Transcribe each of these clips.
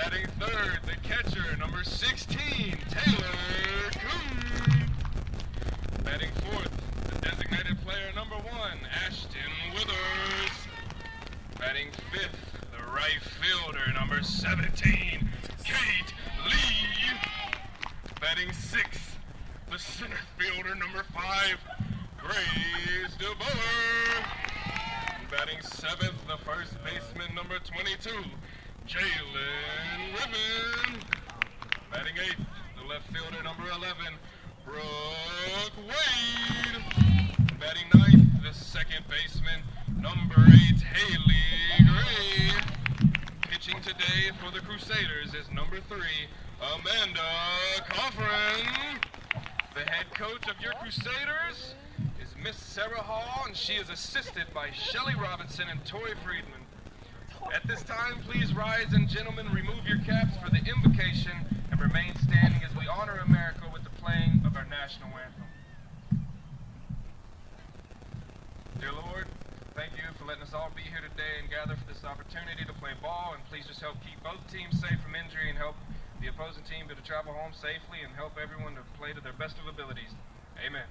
Batting third, the catcher, number 16, Taylor Coon. Batting fourth, the designated player, number 1, Ashton Withers. Batting fifth, the right fielder, number 17, Kate Lee. Batting sixth, the center fielder, number 5, Grace DeBoer. Batting seventh, the first baseman, number 22, Jalen Ribbon. Batting eighth, the left fielder, number 11, Brooke Wade. Batting ninth, the second baseman, number 8, Haley Gray. Pitching today for the Crusaders is number 3, Amanda Coffrin. The head coach of your Crusaders is Miss Sarah Hall, and she is assisted by Shelly Robinson and Tori Friedman. At this time, please rise, and gentlemen, remove your caps for the invocation and remain standing as we honor America with the playing of our national anthem. Dear Lord, thank you for letting us all be here today and gather for this opportunity to play ball, and please just help keep both teams safe from injury and help the opposing team to travel home safely and help everyone to play to their best of abilities. Amen.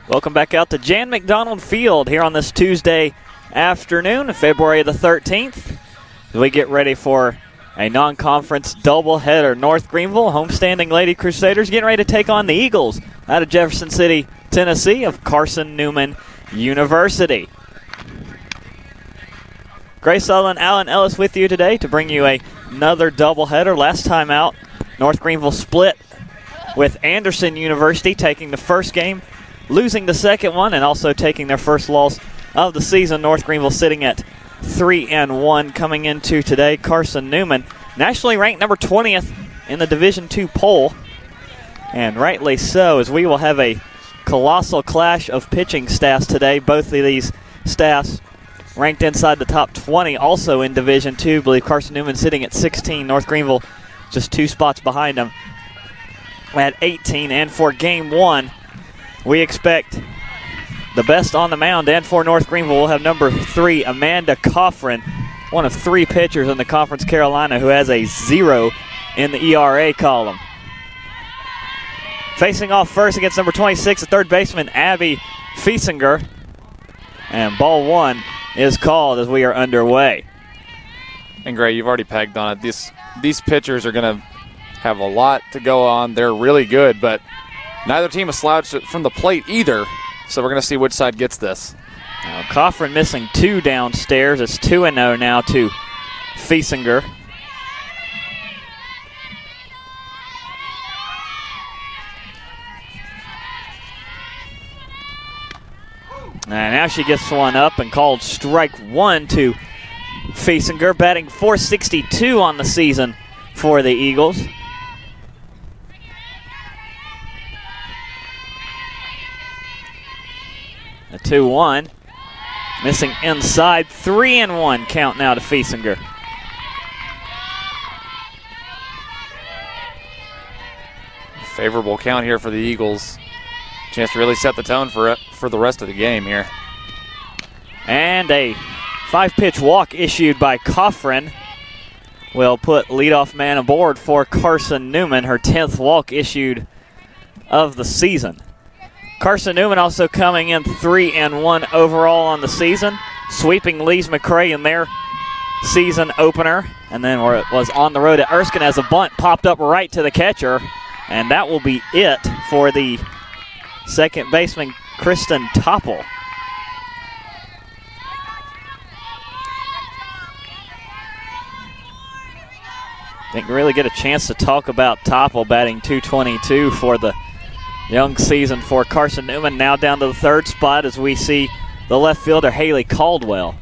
Welcome back out to Jan McDonald Field here on this Tuesday afternoon, February the 13th. As we get ready for a non-conference doubleheader. North Greenville, homestanding Lady Crusaders, getting ready to take on the Eagles out of Jefferson City, Tennessee, of Carson-Newman University. Grace Sutherland, Alan Ellis with you today to bring you another doubleheader. Last time out, North Greenville split with Anderson University, taking the first game, losing the second one, and also taking their first loss of the season. North Greenville sitting at 3-1 coming into today. Carson-Newman, nationally ranked number 20th in the Division II poll, and rightly so, as we will have a colossal clash of pitching staffs today. Both of these staffs ranked inside the top 20, also in Division II. I believe Carson-Newman sitting at 16, North Greenville just 2 spots behind them at 18. And for Game 1, we expect the best on the mound, and for North Greenville, we'll have number 3, Amanda Coffrin, one of 3 pitchers in the Conference Carolina who has a 0 in the ERA column. Facing off first against number 26, the third baseman, Abby Fiesinger. And ball 1 is called as we are underway. And Gray, you've already pegged on it. These pitchers are going to have a lot to go on. They're really good, but neither team has slouched it from the plate either, so we're going to see which side gets this. Now, Coffrin missing 2 downstairs. It's 2-0 now to Fiesinger. And now she gets one up and called strike one to Fiesinger, batting .462 on the season for the Eagles. A 2-1. Missing inside. 3-1 count now to Fiesinger. Favorable count here for the Eagles. Chance to really set the tone for the rest of the game here. And a 5-pitch walk issued by Coffrin will put leadoff man aboard for Carson-Newman, her 10th walk issued of the season. Carson-Newman also coming in 3-1 overall on the season, sweeping Lees McRae in their season opener, and then where it was on the road at Erskine as a bunt popped up right to the catcher, and that will be it for the second baseman, Kristen Topple. Didn't really get a chance to talk about Topple batting .222 for the young season for Carson-Newman. Now down to the third spot as we see the left fielder Haley Caldwell.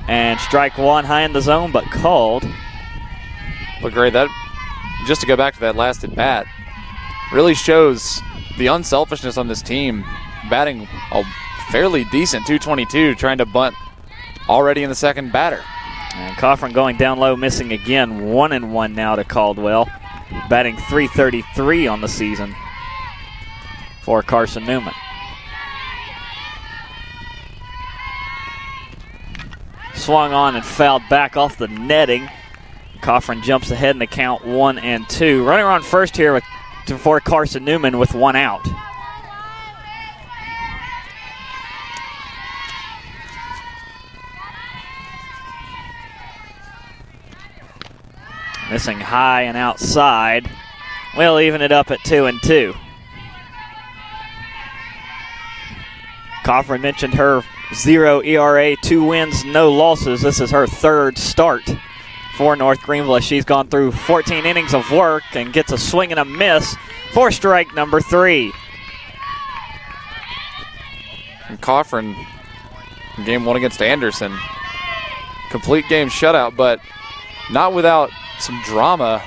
And strike one high in the zone, but called. But great, that just to go back to that last at bat, really shows the unselfishness on this team, batting a fairly decent .222, trying to bunt already in the second batter. And Coffrin going down low, missing again. 1-1 now to Caldwell, batting .333 on the season for Carson-Newman. Swung on and fouled back off the netting. Coffrin jumps ahead in the count 1-2. Runner on first here for Carson-Newman with one out. Missing high and outside. We'll even it up at 2-2. Coffrin mentioned her 0 ERA, 2 wins, no losses. This is her third start for North Greenville as she's gone through 14 innings of work and gets a swing and a miss for strike number 3. And Coffrin, in game 1 against Anderson, complete game shutout, but not without some drama.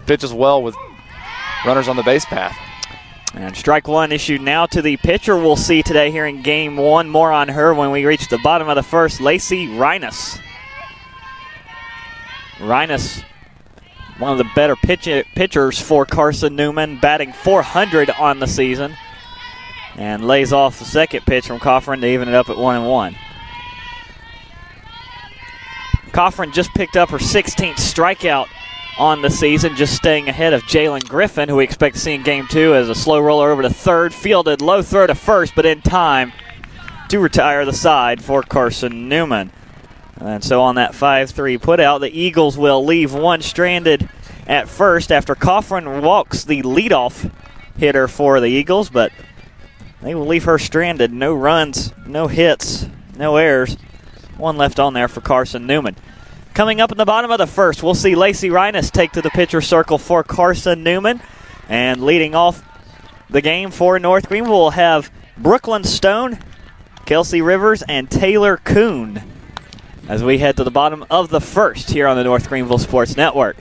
Pitches well with runners on the base path. And strike one issued now to the pitcher we'll see today here in game 1. More on her when we reach the bottom of the first. Lacey Reines. Reines, one of the better pitchers for Carson-Newman, batting .400 on the season. And lays off the second pitch from Coffrin to even it up at 1-1. Coffrin just picked up her 16th strikeout on the season, just staying ahead of Jalen Griffin, who we expect to see in game 2 as a slow roller over to third, fielded low throw to first, but in time to retire the side for Carson-Newman. And so on that 5-3 putout, the Eagles will leave one stranded at first after Coffrin walks the leadoff hitter for the Eagles, but they will leave her stranded. No runs, no hits, no errors. One left on there for Carson-Newman. Coming up in the bottom of the first, we'll see Lacey Reines take to the pitcher circle for Carson-Newman. And leading off the game for North Greenville, we'll have Brooklyn Stone, Kelsey Rivers, and Taylor Kuhn as we head to the bottom of the first here on the North Greenville Sports Network.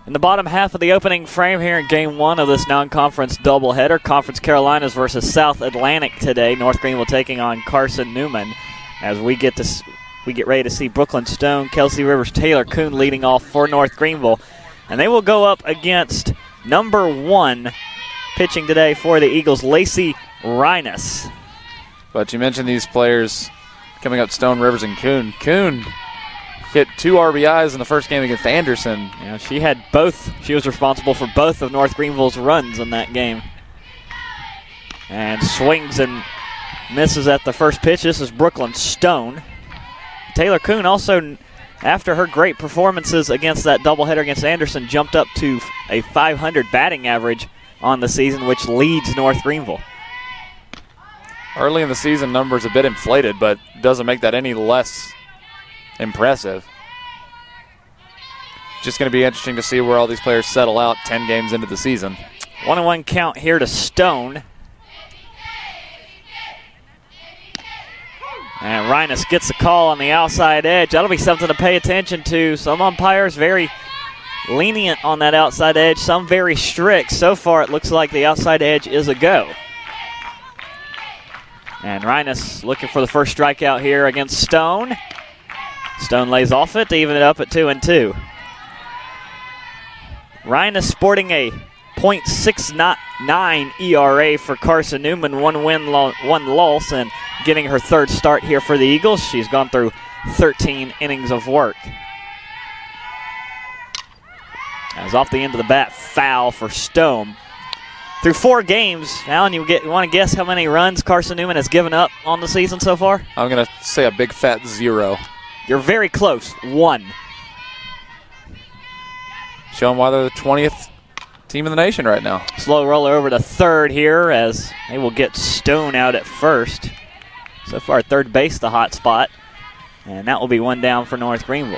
In the bottom half of the opening frame here in Game 1 of this non-conference doubleheader, Conference Carolinas versus South Atlantic today. North Greenville taking on Carson-Newman as we get ready to see Brooklyn Stone, Kelsey Rivers, Taylor Kuhn leading off for North Greenville. And they will go up against number 1 pitching today for the Eagles, Lacey Rhinus. But you mentioned these players coming up, Stone, Rivers, and Kuhn. Kuhn hit 2 RBIs in the first game against Anderson. Yeah, she had both. She was responsible for both of North Greenville's runs in that game. And swings and misses at the first pitch. This is Brooklyn Stone. Taylor Kuhn also, after her great performances against that doubleheader against Anderson, jumped up to a .500 batting average on the season, which leads North Greenville. Early in the season, numbers a bit inflated, but doesn't make that any less impressive. Just going to be interesting to see where all these players settle out 10 games into the season. 1-1 count here to Stone. And Rhinus gets the call on the outside edge. That'll be something to pay attention to. Some umpires very lenient on that outside edge, some very strict. So far it looks like the outside edge is a go. And Rhinus looking for the first strikeout here against Stone. Stone lays off it to even it up at 2-2. Rhinus sporting a .69 ERA for Carson-Newman, 1 win, 1 loss, and getting her 3rd start here for the Eagles. She's gone through 13 innings of work. As off the end of the bat, foul for Stone. Through 4 games, Alan, you want to guess how many runs Carson-Newman has given up on the season so far? I'm going to say a big fat 0. You're very close. 1. Showing why they're the 20th team in the nation right now. Slow roller over to 3rd here as they will get Stone out at 1st. So far, 3rd base the hot spot. And that will be 1 down for North Greenville.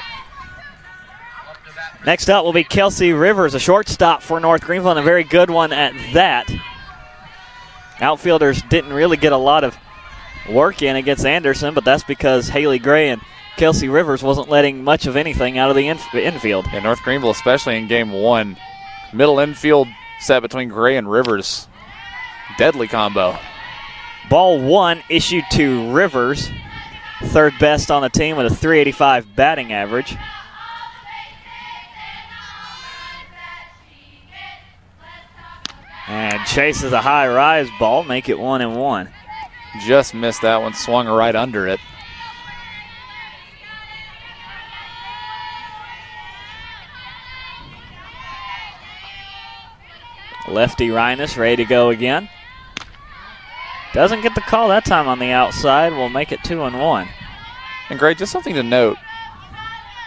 Next up will be Kelsey Rivers, a shortstop for North Greenville, and a very good one at that. Outfielders didn't really get a lot of work in against Anderson, but that's because Haley Gray and Kelsey Rivers wasn't letting much of anything out of the infield. Yeah, North Greenville, especially in Game 1. Middle infield set between Gray and Rivers. Deadly combo. Ball 1 issued to Rivers, 3rd best on the team with a .385 batting average. And chases a high rise ball, make it 1-1. Just missed that one, swung right under it. Lefty Rhinus ready to go again. Doesn't get the call that time on the outside. We'll make it 2-1. And Gray, just something to note.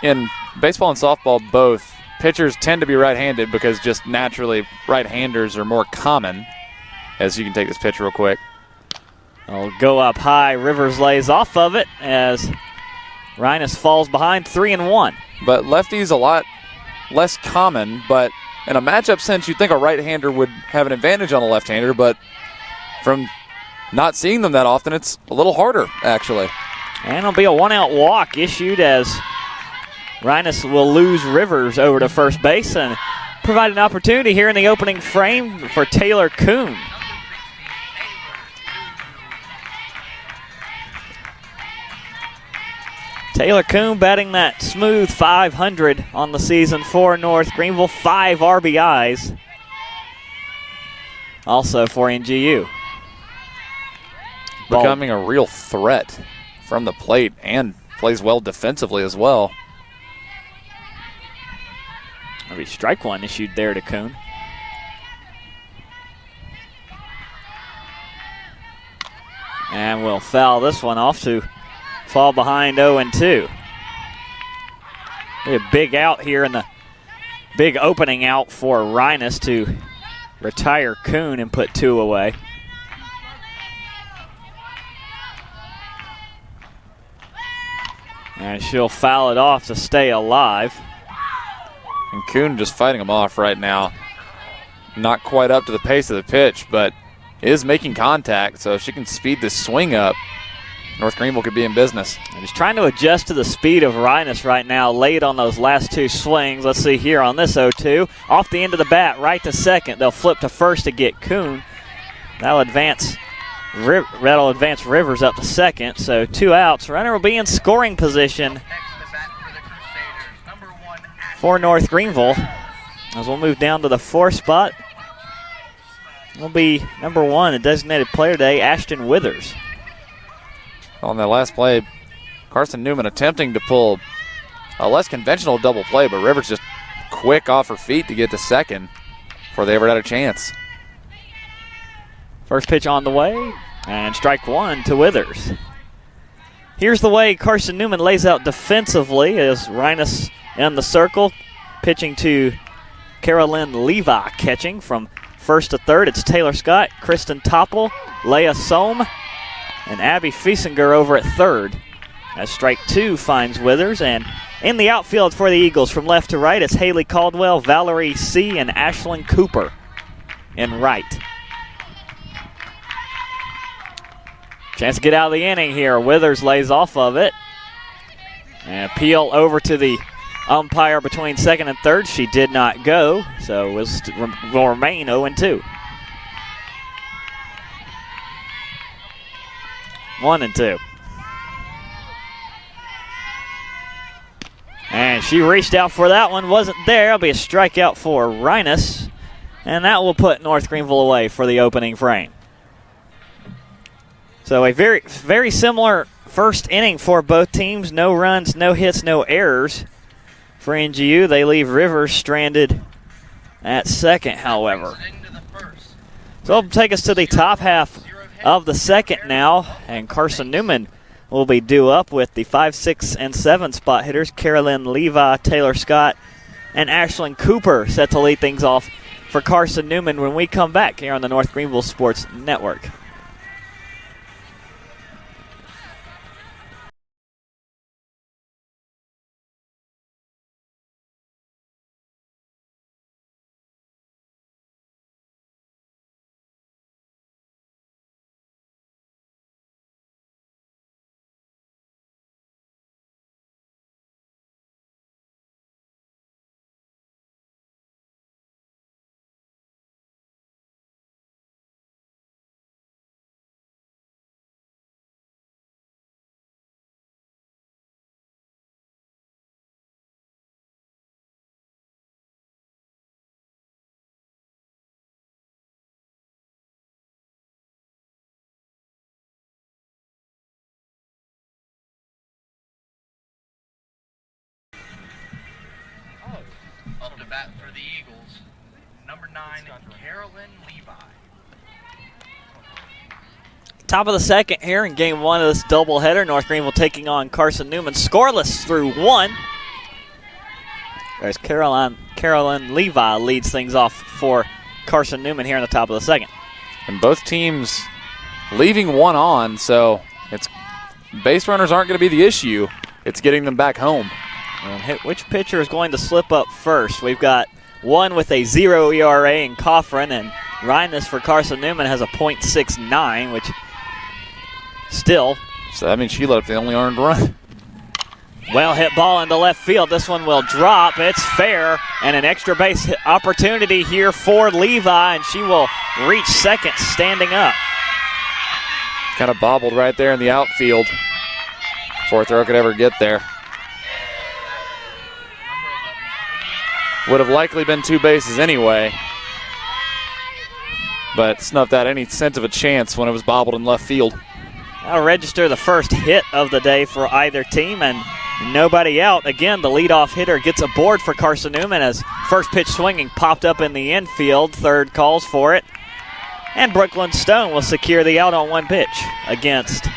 In baseball and softball both, pitchers tend to be right-handed because just naturally right-handers are more common. As you can take this pitch real quick. I'll go up high. Rivers lays off of it as Rhinus falls behind 3-1. But lefty's a lot less common, but in a matchup sense, you'd think a right-hander would have an advantage on a left-hander, but from not seeing them that often, it's a little harder, actually. And it'll be a 1-out walk issued as Rhinus will lose Rivers over to first base and provide an opportunity here in the opening frame for Taylor Kuhn. Taylor Kuhn batting that smooth .500 on the season for North Greenville. 5 RBIs. Also for NGU. Becoming a real threat from the plate and plays well defensively as well. That'll be strike 1 issued there to Kuhn. And we'll foul this one off to fall behind 0-2. A big out here in the big opening out for Rhinus to retire Kuhn and put 2 away. And she'll foul it off to stay alive. And Kuhn just fighting him off right now. Not quite up to the pace of the pitch, but is making contact, so if she can speed this swing up, North Greenville could be in business. And he's trying to adjust to the speed of Rhinus right now, late on those last two swings. Let's see here on this 0-2. Off the end of the bat, right to second. They'll flip to first to get Kuhn. That'll advance Rivers up to second. So 2 outs. Runner will be in scoring position for North Greenville. As we'll move down to the 4th spot, will be number 1, a designated player today, Ashton Withers. On that last play, Carson-Newman attempting to pull a less conventional double play, but Rivers just quick off her feet to get to second before they ever had a chance. First pitch on the way, and strike 1 to Withers. Here's the way Carson-Newman lays out defensively as Rhinus in the circle, pitching to Carolyn Levi, catching from first to third. It's Taylor Scott, Kristen Topple, Leah Sohm, and Abby Fiesinger over at third. As strike 2 finds Withers, and in the outfield for the Eagles from left to right, it's Haley Caldwell, Valerie C., and Ashlyn Cooper in right. Chance to get out of the inning here. Withers lays off of it. And appeal over to the umpire between second and third. She did not go, so will remain 0-2. 1-2. And she reached out for that one, wasn't there. It'll be a strikeout for Rhinus, and that will put North Greenville away for the opening frame. So a very, very similar first inning for both teams. No runs, no hits, no errors. For NGU, they leave Rivers stranded at second, however. So it'll take us to the top half of the second now, and Carson-Newman will be due up with the 5, 6, and 7 spot hitters. Carolyn Levi, Taylor Scott, and Ashlyn Cooper set to lead things off for Carson-Newman when we come back here on the North Greenville Sports Network. Up to bat for the Eagles, number 9, Carolyn Levi. Top of the second here in game 1 of this doubleheader. North Greenville taking on Carson-Newman. Scoreless through 1. As Carolyn Levi leads things off for Carson-Newman here in the top of the second. And both teams leaving one on, so it's base runners aren't going to be the issue. It's getting them back home. And which pitcher is going to slip up first? We've got one with a 0 ERA in Coffrin, and Rhinus for Carson-Newman has a .69, which still. So that means she let up the only earned run. Well hit ball into left field. This one will drop. It's fair, and an extra base hit opportunity here for Levi, and she will reach second standing up. Kind of bobbled right there in the outfield before throw could ever get there. Would have likely been 2 bases anyway, but snuffed out any sense of a chance when it was bobbled in left field. That'll register the first hit of the day for either team, and nobody out. Again, the leadoff hitter gets aboard for Carson-Newman as first pitch swinging popped up in the infield. Third calls for it. And Brooklyn Stone will secure the out on 1 pitch against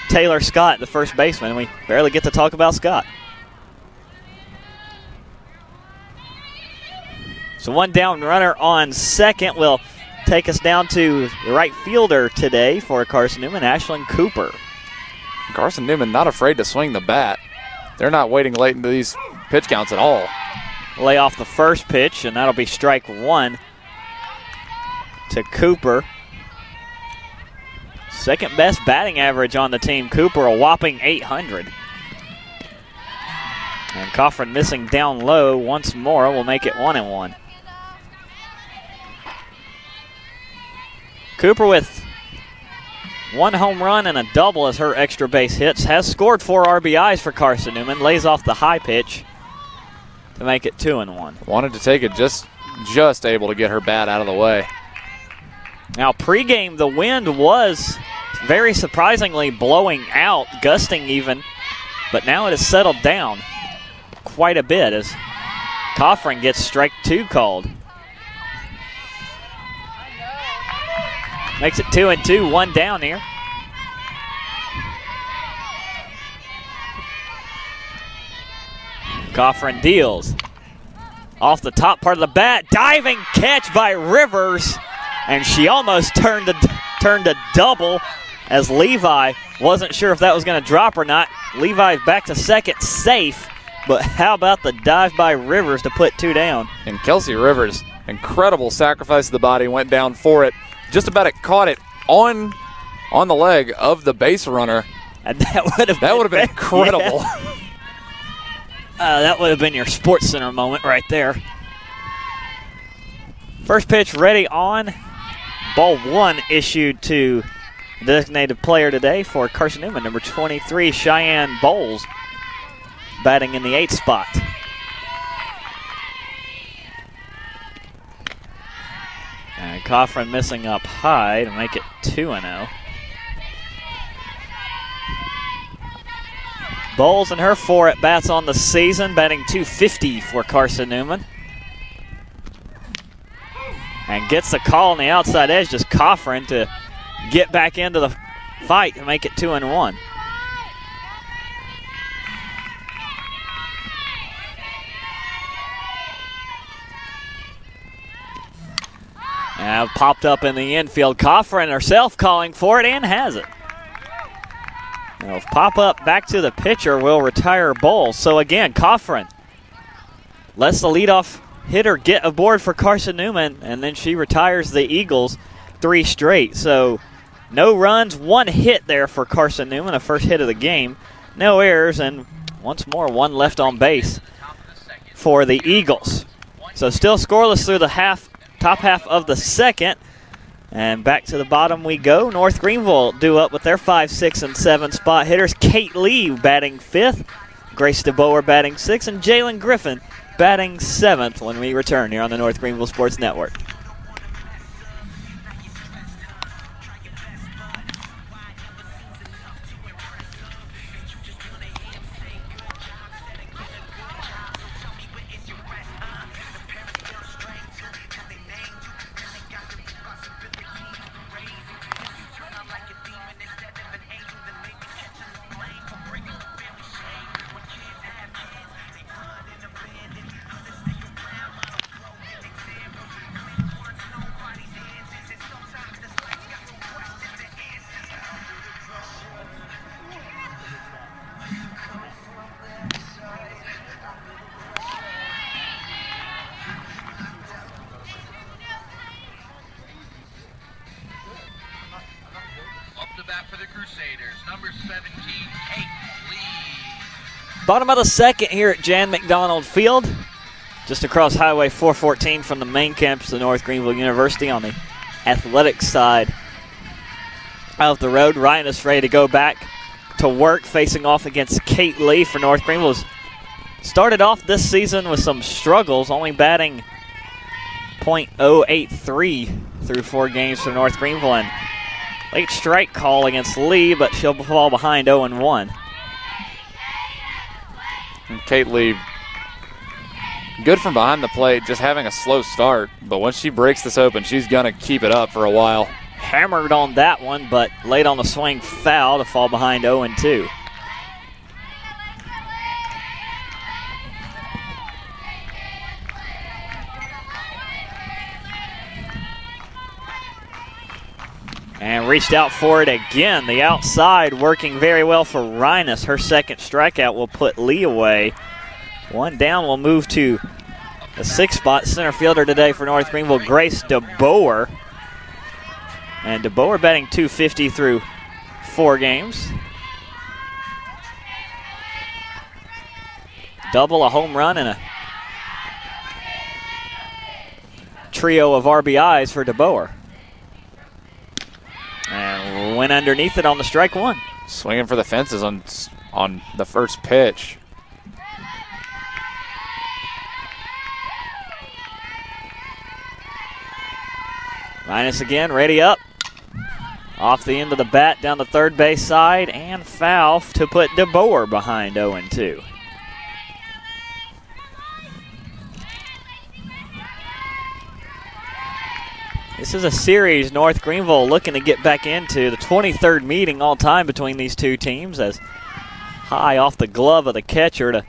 Taylor Scott, the first baseman. We barely get to talk about Scott. So 1 down runner on second will take us down to the right fielder today for Carson-Newman, Ashlyn Cooper. Carson-Newman not afraid to swing the bat. They're not waiting late into these pitch counts at all. Lay off the first pitch, and that'll be strike 1 to Cooper. Second best batting average on the team. Cooper a whopping 800. And Coffin missing down low once more will make it 1-1. Cooper with 1 home run and a double as her extra base hits. Has scored 4 RBIs for Carson-Newman. Lays off the high pitch to make it 2-1. Wanted to take it, just able to get her bat out of the way. Now pregame, the wind was very surprisingly blowing out, gusting even, but now it has settled down quite a bit as Coffin gets strike 2 called. Makes it 2-2, 1 down here. Coffin deals. Off the top part of the bat, diving catch by Rivers, and she almost turned a double as Levi wasn't sure if that was going to drop or not. Levi back to second, safe, but how about the dive by Rivers to put 2 down? And Kelsey Rivers, incredible sacrifice of the body, went down for it. Just about it caught it on the leg of the base runner. And that would have been incredible. Yeah. That would have been your Sports Center moment right there. First pitch ready on. Ball 1 issued to the designated player today for Carson-Newman, number 23, Cheyenne Bowles, batting in the 8th spot. And Coffin missing up high to make it 2-0. Bowles and her 4 at-bats on the season, batting .250 for Carson-Newman. And gets the call on the outside edge, just Coffin to get back into the fight and make it 2-1. Now popped up in the infield. Coffin herself calling for it and has it. Now pop up back to the pitcher will retire Bowles. So again, Coffin lets the leadoff hitter get aboard for Carson-Newman, and then she retires the Eagles 3 straight. So no runs, 1 hit there for Carson-Newman, the first hit of the game. No errors, and once more, 1 left on base for the Eagles. So still scoreless through the top half of the second. And back to the bottom we go. North Greenville due up with their 5, 6, and 7 spot hitters. Kate Lee batting 5th, Grace DeBoer batting 6th, and Jalen Griffin batting 7th when we return here on the North Greenville Sports Network. For the Crusaders, number 17, Kate Lee. Bottom of the second here at Jan McDonald Field, just across Highway 414 from the main campus of North Greenville University on the athletics side of the road. Ryan is ready to go back to work, facing off against Kate Lee for North Greenville. Started off this season with some struggles, only batting .083 through 4 games for North Greenville, and late strike call against Lee, but she'll fall behind 0-1. And Kate Lee, good from behind the plate, just having a slow start. But once she breaks this open, she's going to keep it up for a while. Hammered on that one, but late on the swing, foul to fall behind 0-2. And reached out for it again. The outside working very well for Rhinus. Her second strikeout will put Lee away. 1 down will move to the 6th spot. Center fielder today for North Greenville, Grace DeBoer. And DeBoer batting .250 through 4 games. Double, a home run, and a trio of RBIs for DeBoer. And went underneath it on the strike one. Swinging for the fences on the first pitch. Linus again, ready up. Off the end of the bat, down the third base side, and foul to put DeBoer behind 0-2. This is a series North Greenville looking to get back into, the 23rd meeting all time between these two teams, as high off the glove of the catcher to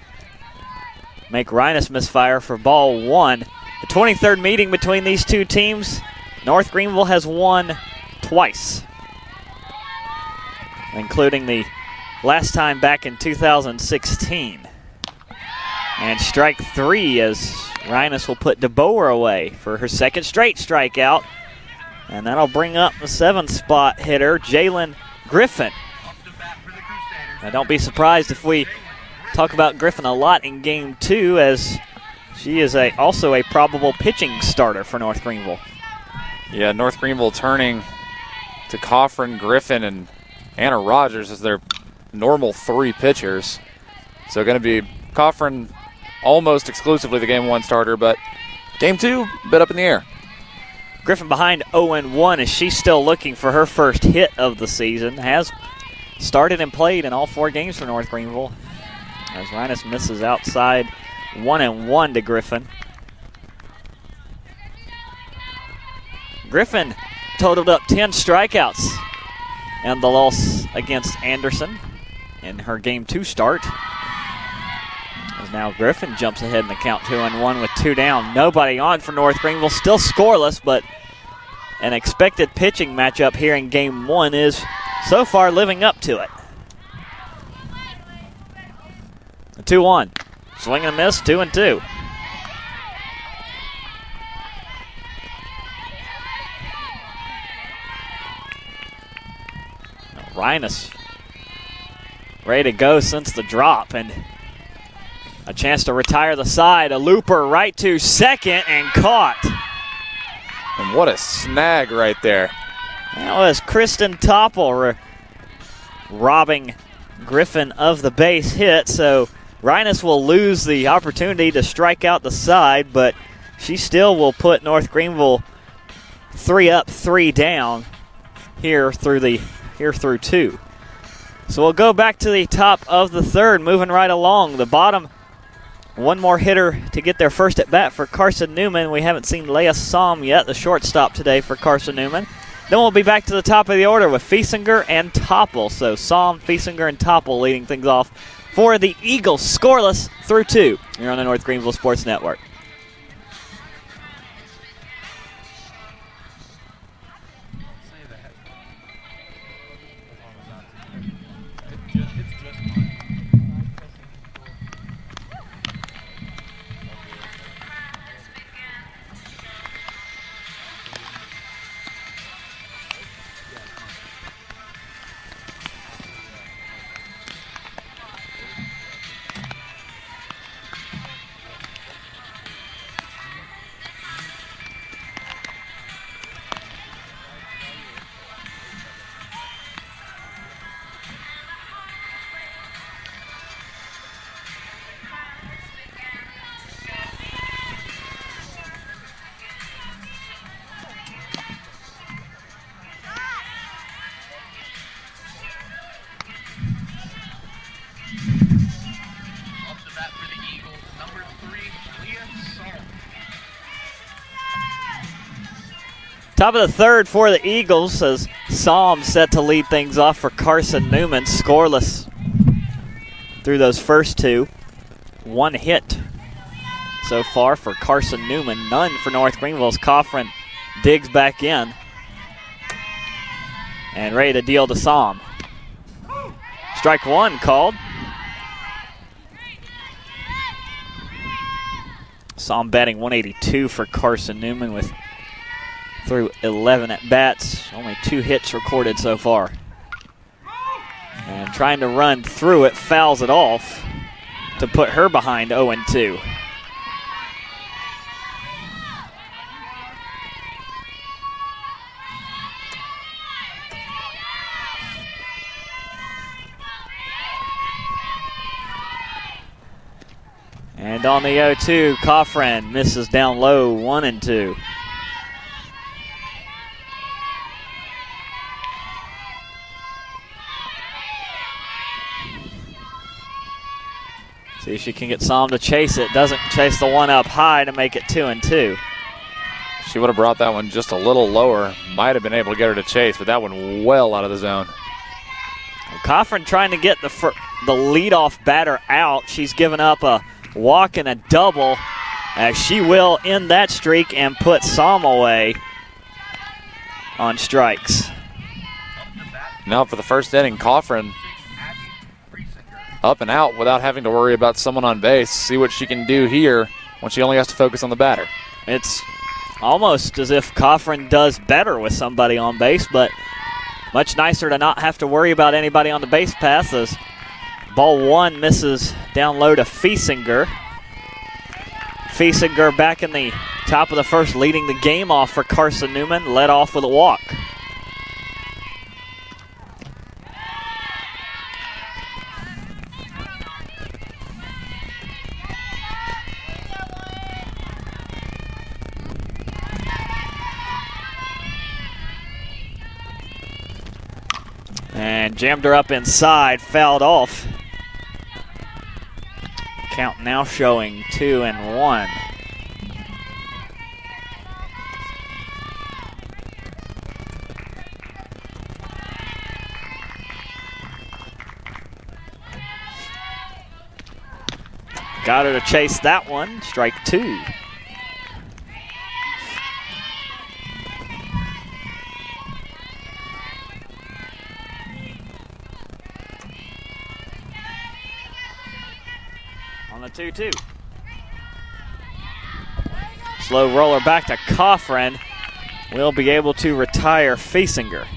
make Rhinus misfire for ball one. The 23rd meeting between these two teams, North Greenville has won twice, including the last time back in 2016. And strike 3 as Rhinus will put DeBoer away for her second straight strikeout. And that'll bring up the 7th spot hitter, Jalen Griffin. Now don't be surprised if we talk about Griffin a lot in game 2, as she is also a probable pitching starter for North Greenville. Yeah, North Greenville turning to Coffrin, Griffin, and Anna Rogers as their normal 3 pitchers. So going to be Coffrin almost exclusively the game 1 starter, but game 2, a bit up in the air. Griffin behind 0-1 as she's still looking for her first hit of the season. Has started and played in all 4 games for North Greenville, as Rhinus misses outside 1-1 to Griffin. Griffin totaled up 10 strikeouts and the loss against Anderson in her game 2 start. As now Griffin jumps ahead in the count 2-1 with 2 down. Nobody on for North Greenville, still scoreless, but an expected pitching matchup here in game 1 is so far living up to it. 2-1, swing and a miss, 2-2. Rhinus ready to go since the drop, and a chance to retire the side. A looper right to second and caught. And what a snag right there. That was Kristen Topple robbing Griffin of the base hit, so Rhinus will lose the opportunity to strike out the side, but she still will put North Greenville 3 up, 3 down here through 2. So we'll go back to the top of the 3rd, moving right along. The bottom, one more hitter to get their first at bat for Carson-Newman. We haven't seen Leah Somm yet, the shortstop today for Carson-Newman. Then we'll be back to the top of the order with Fiesinger and Topple. So Somm, Fiesinger, and Topple leading things off for the Eagles, scoreless through 2. You're on the North Greenville Sports Network. Top of the 3rd for the Eagles as Somm set to lead things off for Carson-Newman, scoreless through those first 2. 1 hit so far for Carson-Newman, none for North Greenville as Coffrin digs back in and ready to deal to Somm. Strike 1 called. Somm batting 182 for Carson-Newman with through 11 at-bats. Only 2 hits recorded so far. And trying to run through it, fouls it off to put her behind 0-2. And on the 0-2, Coffran misses down low, 1-2. See if she can get Som to chase it. Doesn't chase the one up high to make it 2-2. She would have brought that one just a little lower. Might have been able to get her to chase, but that one well out of the zone. Coffran trying to get the leadoff batter out. She's given up a walk and a double, as she will end that streak and put Som away on strikes. Now for the first inning, Coffran up and out without having to worry about someone on base. See what she can do here when she only has to focus on the batter. It's almost as if Coffran does better with somebody on base, but much nicer to not have to worry about anybody on the base path, as ball 1 misses down low to Fiesinger. Fiesinger back in the top of the first, leading the game off for Carson-Newman, led off with a walk. And jammed her up inside, fouled off. Count now showing 2-1. Got her to chase that one, strike 2. On the 2-2. Slow roller back to Coffran. Will be able to retire Fiesinger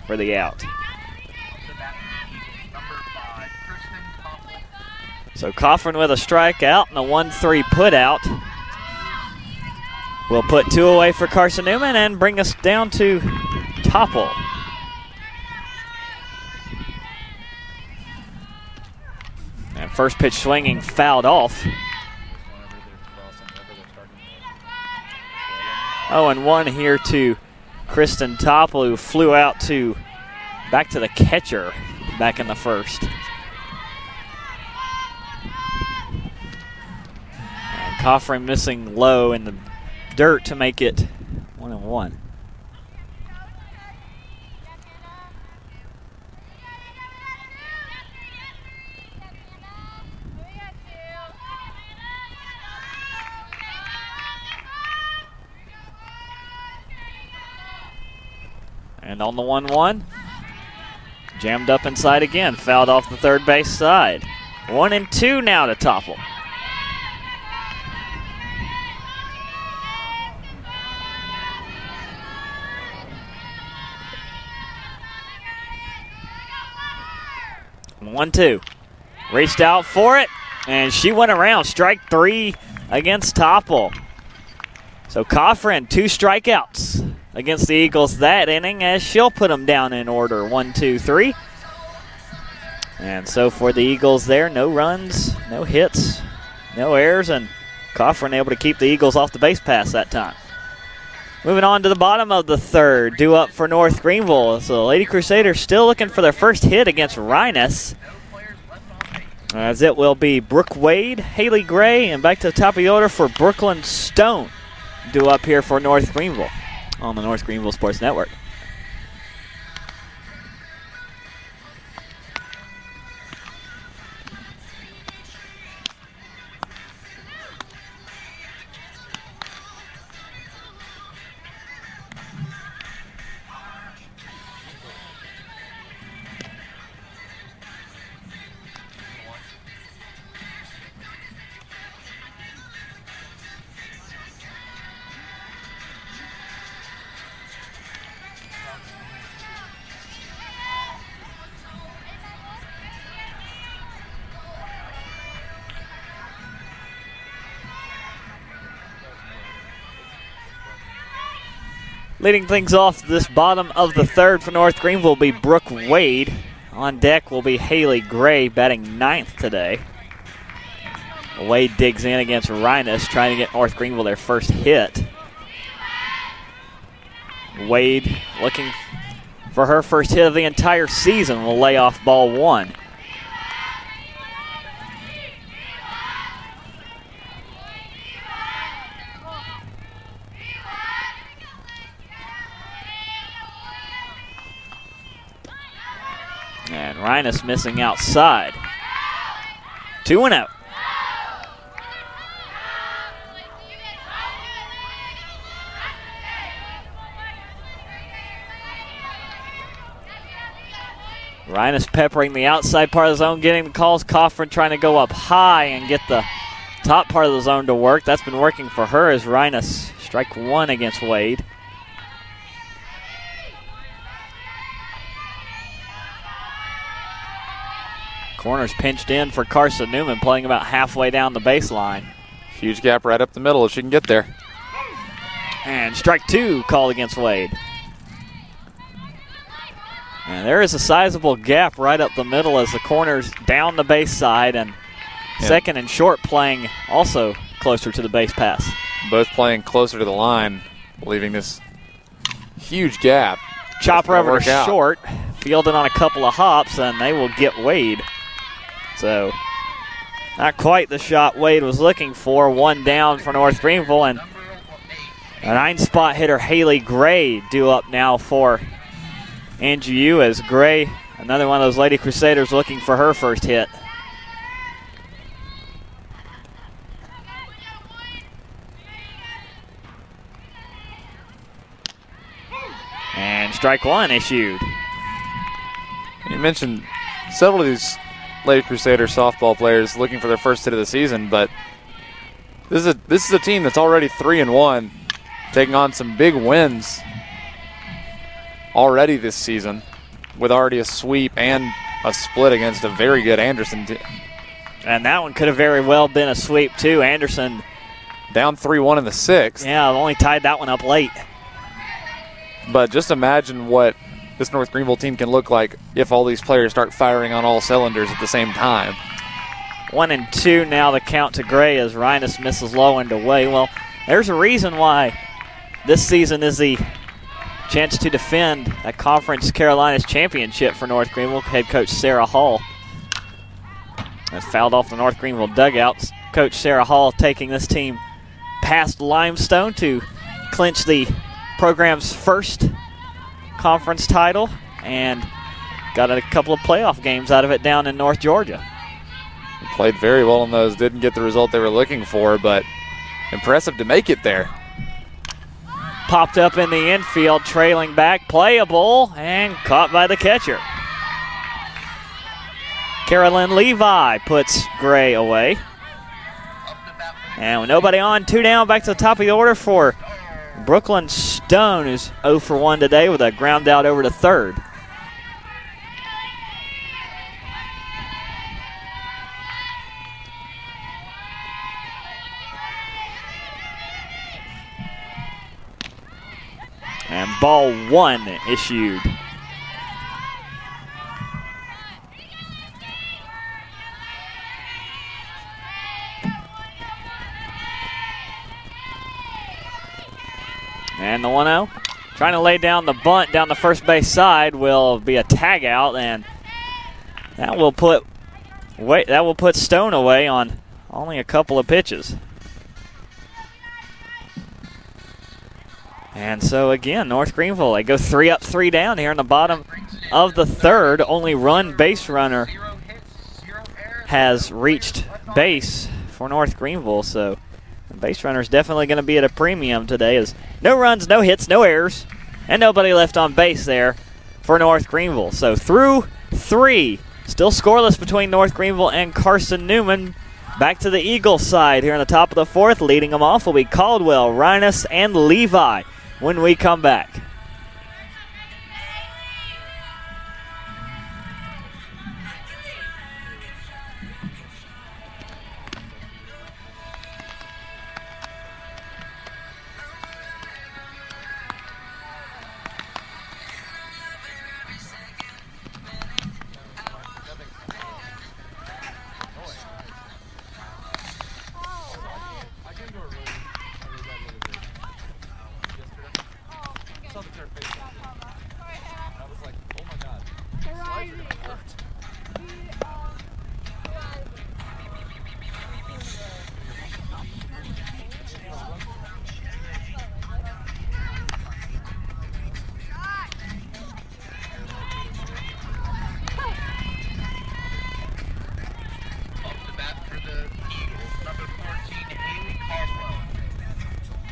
for the out. So Coffran with a strikeout and a 1-3 put out. We'll put 2 away for Carson-Newman and bring us down to Topple. And first pitch swinging, fouled off. 0-1 here to Kristen Topple, who flew out to back to the catcher back in the first. And Coffran missing low in the dirt to make it 1-1. And on the 1-1, jammed up inside again, fouled off the third base side. 1-2 now to Topple. And 1-2. Reached out for it, and she went around. Strike 3 against Topple. So Coffran, 2 strikeouts against the Eagles that inning, as she'll put them down in order, 1, 2, 3. And so for the Eagles there, no runs, no hits, no errors, and Coffran able to keep the Eagles off the base pass that time. Moving on to the bottom of the third, due up for North Greenville. So the Lady Crusaders still looking for their first hit against Rhinus, as it will be Brooke Wade, Haley Gray, and back to the top of the order for Brooklyn Stone, due up here for North Greenville on the North Greenville Sports Network. Leading things off this bottom of the third for North Greenville will be Brooke Wade. On deck will be Haley Gray, batting ninth today. Wade digs in against Rhinus, trying to get North Greenville their first hit. Wade looking for her first hit of the entire season, will lay off ball one. And Rhinus missing outside. 2-0. Rhinus peppering the outside part of the zone, getting the calls. Coffin trying to go up high and get the top part of the zone to work. That's been working for her as Rhinus strike one against Wade. Corner's pinched in for Carson-Newman, playing about halfway down the baseline. Huge gap right up the middle if she can get there. And strike two called against Wade. And there is a sizable gap right up the middle as the corner's down the base side, and second and short playing also closer to the base pass. Both playing closer to the line, leaving this huge gap. Chopper over to short, fielded on a couple of hops, and they will get Wade. So not quite the shot Wade was looking for. One down for North Greenville, and a 9-spot hitter Haley Gray due up now for NGU as Gray, another one of those Lady Crusaders, looking for her first hit. And strike one issued. You mentioned several of these Lady Crusader softball players looking for their first hit of the season, but this is a team that's already 3-1, taking on some big wins already this season, with already a sweep and a split against a very good Anderson team. And that one could have very well been a sweep too. Anderson down 3-1 in the sixth. Yeah, only tied that one up late. But just imagine what this North Greenville team can look like if all these players start firing on all cylinders at the same time. 1-2 now the count to Gray as Rhinus misses low and away. Well, there's a reason why this season is the chance to defend that Conference Carolinas championship for North Greenville. Head coach Sarah Hall has fouled off the North Greenville dugouts. Coach Sarah Hall taking this team past Limestone to clinch the program's first conference title and got a couple of playoff games out of it down in North Georgia. Played very well in those, didn't get the result they were looking for, but impressive to make it there. Popped up in the infield, trailing back, playable, and caught by the catcher. Carolyn Levi puts Gray away. And with nobody on, 2 down, back to the top of the order for Brooklyn Stone, who's 0 for 1 today with a ground out over to third. And ball one issued. And the 1-0. Trying to lay down the bunt down the first base side will be a tag out, and that will put Stone away on only a couple of pitches. And so again, North Greenville, they go 3 up, 3 down here in the bottom of the third. Only base runner has reached base for North Greenville, so the base runner is definitely going to be at a premium today, as no runs, no hits, no errors, and nobody left on base there for North Greenville. So through 3, still scoreless between North Greenville and Carson-Newman. Back to the Eagles side here in the top of the fourth. Leading them off will be Caldwell, Rhinus, and Levi when we come back.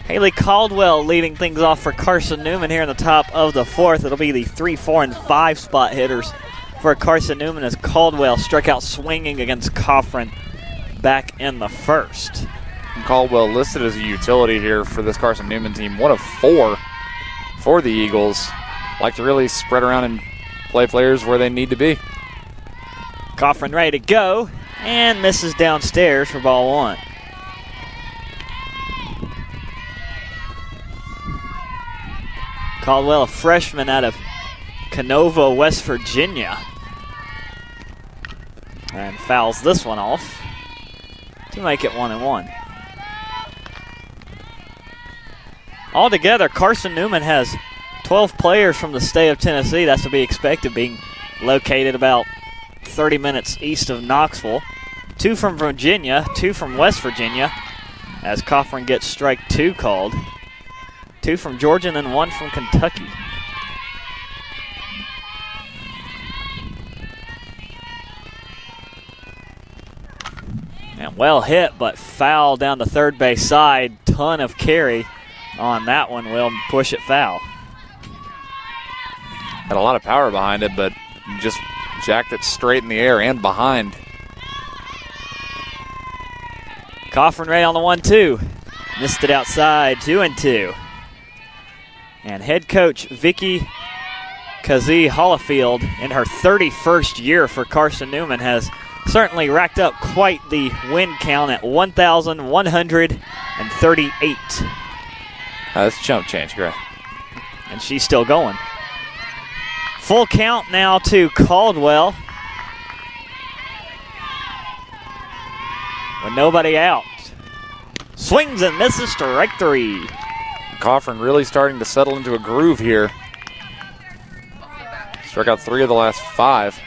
Haley Caldwell leading things off for Carson-Newman here in the top of the fourth. It'll be the 3, 4, and 5 spot hitters for Carson-Newman as Caldwell struck out swinging against Coffran back in the first. And Caldwell listed as a utility here for this Carson-Newman team. 1 of 4 for the Eagles. Like to really spread around and play players where they need to be. Coffran ready to go and misses downstairs for ball 1. Caldwell, a freshman out of Canova, West Virginia. And fouls this one off to make it 1-1. Altogether, Carson-Newman has 12 players from the state of Tennessee. That's to be expected, being located about 30 minutes east of Knoxville. 2 from Virginia, 2 from West Virginia, as Coffran gets strike 2 called. 2 from Georgia and then 1 from Kentucky. And well hit, but foul down the third base side. Ton of carry on that one. Will push it foul. Had a lot of power behind it, but just jacked it straight in the air and behind. Coffran ready on the 1-2. Missed it outside, 2-2. And head coach Vicky Kazee Hollifield, in her 31st year for Carson-Newman, has certainly racked up quite the win count at 1,138. That's chump change, Gray. And she's still going. Full count now to Caldwell. With nobody out. Swings and misses, strike 3. Coffran really starting to settle into a groove here. Struck out 3 of the last 5.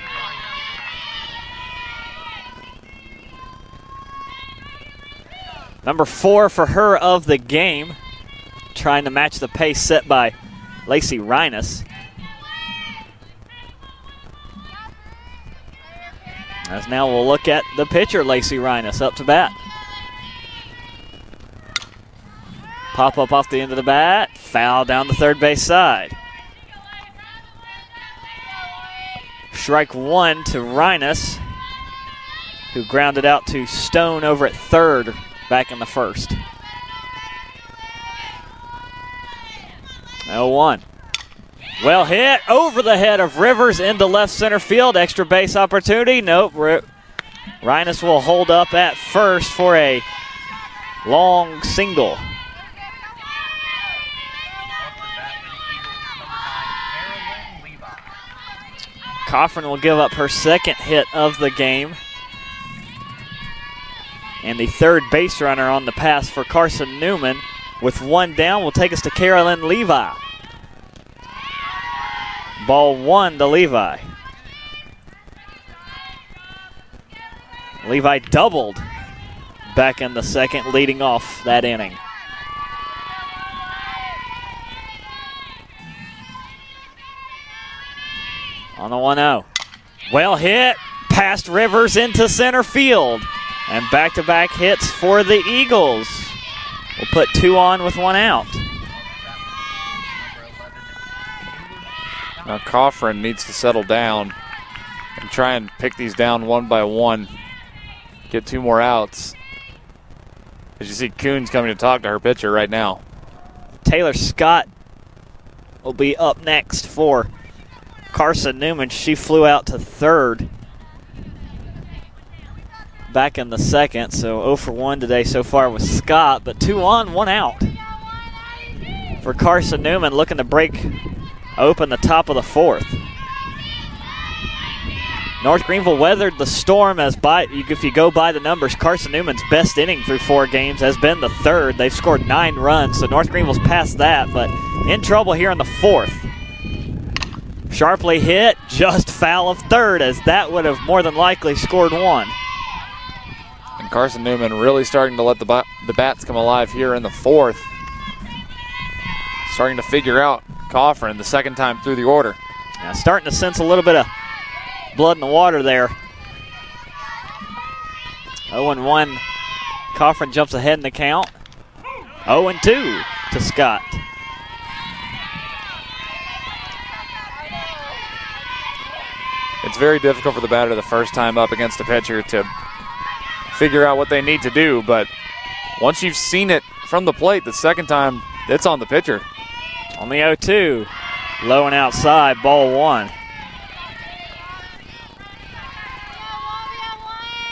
Number 4 for her of the game. Trying to match the pace set by Lacey Reines. As now we'll look at the pitcher, Lacey Reines, up to bat. Pop up off the end of the bat. Foul down the third base side. Strike 1 to Reines, who grounded out to Stone over at third back in the first. 0-1. Well hit over the head of Rivers into left center field. Extra base opportunity. Nope. Reines will hold up at first for a long single. Coffran will give up her second hit of the game. And the third base runner on the pass for Carson-Newman. With 1 down, will take us to Carolyn Levi. Ball 1 to Levi. Levi doubled back in the second, leading off that inning. On the 1-0. Well hit, past Rivers into center field. And back-to-back hits for the Eagles. We'll put 2 on with 1 out. Now Coffran needs to settle down and try and pick these down 1 by 1. Get 2 more outs. As you see, Coons coming to talk to her pitcher right now. Taylor Scott will be up next for Carson-Newman. She flew out to third back in the second, so 0 for 1 today so far with Scott, but 2 on, 1 out for Carson-Newman, looking to break open the top of the fourth. North Greenville weathered the storm as if you go by the numbers, Carson-Newman's best inning through 4 games has been the third. They've scored 9 runs, so North Greenville's past that, but in trouble here in the fourth. Sharply hit, just foul of third, as that would have more than likely scored 1. And Carson-Newman really starting to let the bats come alive here in the fourth. Starting to figure out Coffran the second time through the order. Now starting to sense a little bit of blood in the water there. 0-1. Coffran jumps ahead in the count. 0-2. to Scott. It's very difficult for the batter the first time up against a pitcher to figure out what they need to do, but once you've seen it from the plate the second time, it's on the pitcher. On the 0-2, low and outside, ball one.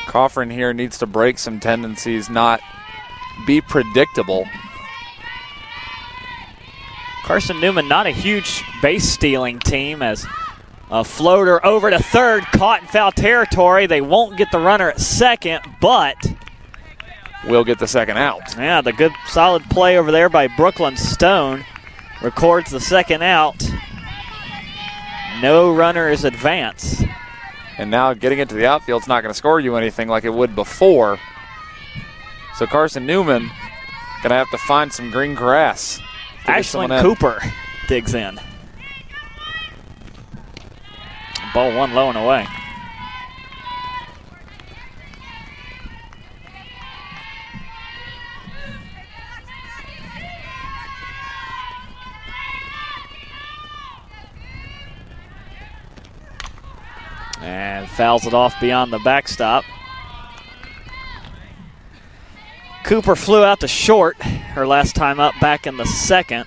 Coffrin here needs to break some tendencies, not be predictable. Carson-Newman not a huge base stealing team, as a floater over to third, caught in foul territory. They won't get the runner at second, but will get the second out. yeah, the good solid play over there by Brooklyn Stone records the second out. No runner is advanced. And now getting into the outfield's not going to score you anything like it would before. So Carson-Newman going to have to find some green grass. Ashlyn Cooper digs in. Ball one low and away. And fouls it off beyond the backstop. Cooper flew out to short her last time up back in the second.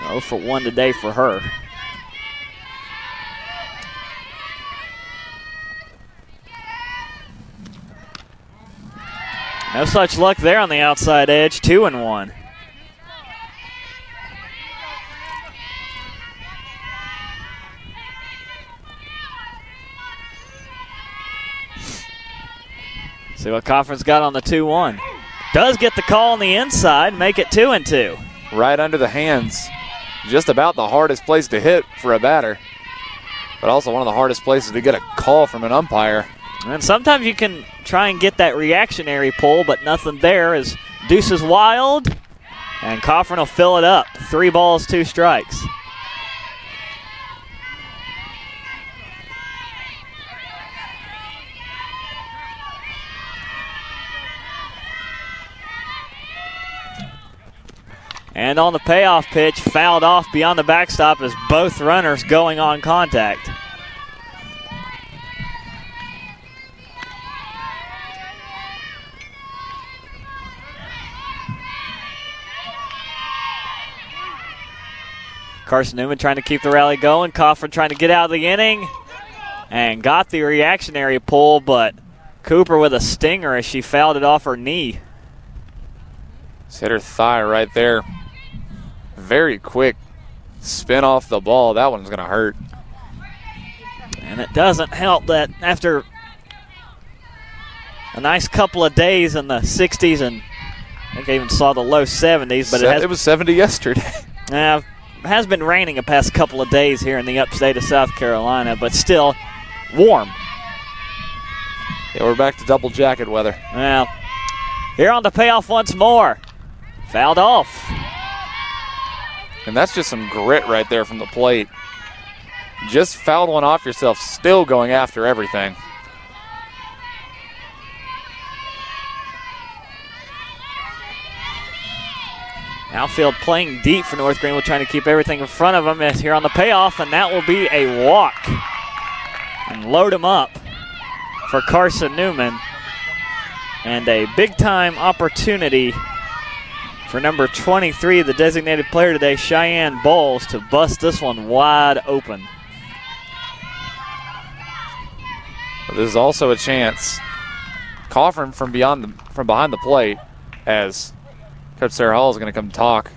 0 for 1 today for her. No such luck there on the outside edge, 2-1. See what Coffrin's got on the 2-1. Does get the call on the inside, make it 2-2. Right under the hands. Just about the hardest place to hit for a batter, but also one of the hardest places to get a call from an umpire. And sometimes you can try and get that reactionary pull, but nothing there as Deuce is wild, and Coffrin will fill it up. 3 balls, 2 strikes. And on the payoff pitch, fouled off beyond the backstop as both runners going on contact. Carson-Newman trying to keep the rally going. Coffrin trying to get out of the inning and got the reactionary pull, but Cooper with a stinger as she fouled it off her knee. Just hit her thigh right there. Very quick spin off the ball. That one's going to hurt. And it doesn't help that after a nice couple of days in the 60s, and I think I even saw the low 70s, but it was 70 yesterday. It has been raining the past couple of days here in the upstate of South Carolina, but still warm. Yeah, we're back to double jacket weather. Well, here on the payoff once more. Fouled off. And that's just some grit right there from the plate. Just fouled one off yourself, still going after everything. Outfield playing deep for North Greenville, trying to keep everything in front of them here on the payoff, and that will be a walk. And load him up for Carson-Newman. And a big-time opportunity for number 23, the designated player today, Cheyenne Bowles, to bust this one wide open. But this is also a chance. Coffrin from behind the plate, as Coach Sarah Hall is going to come talk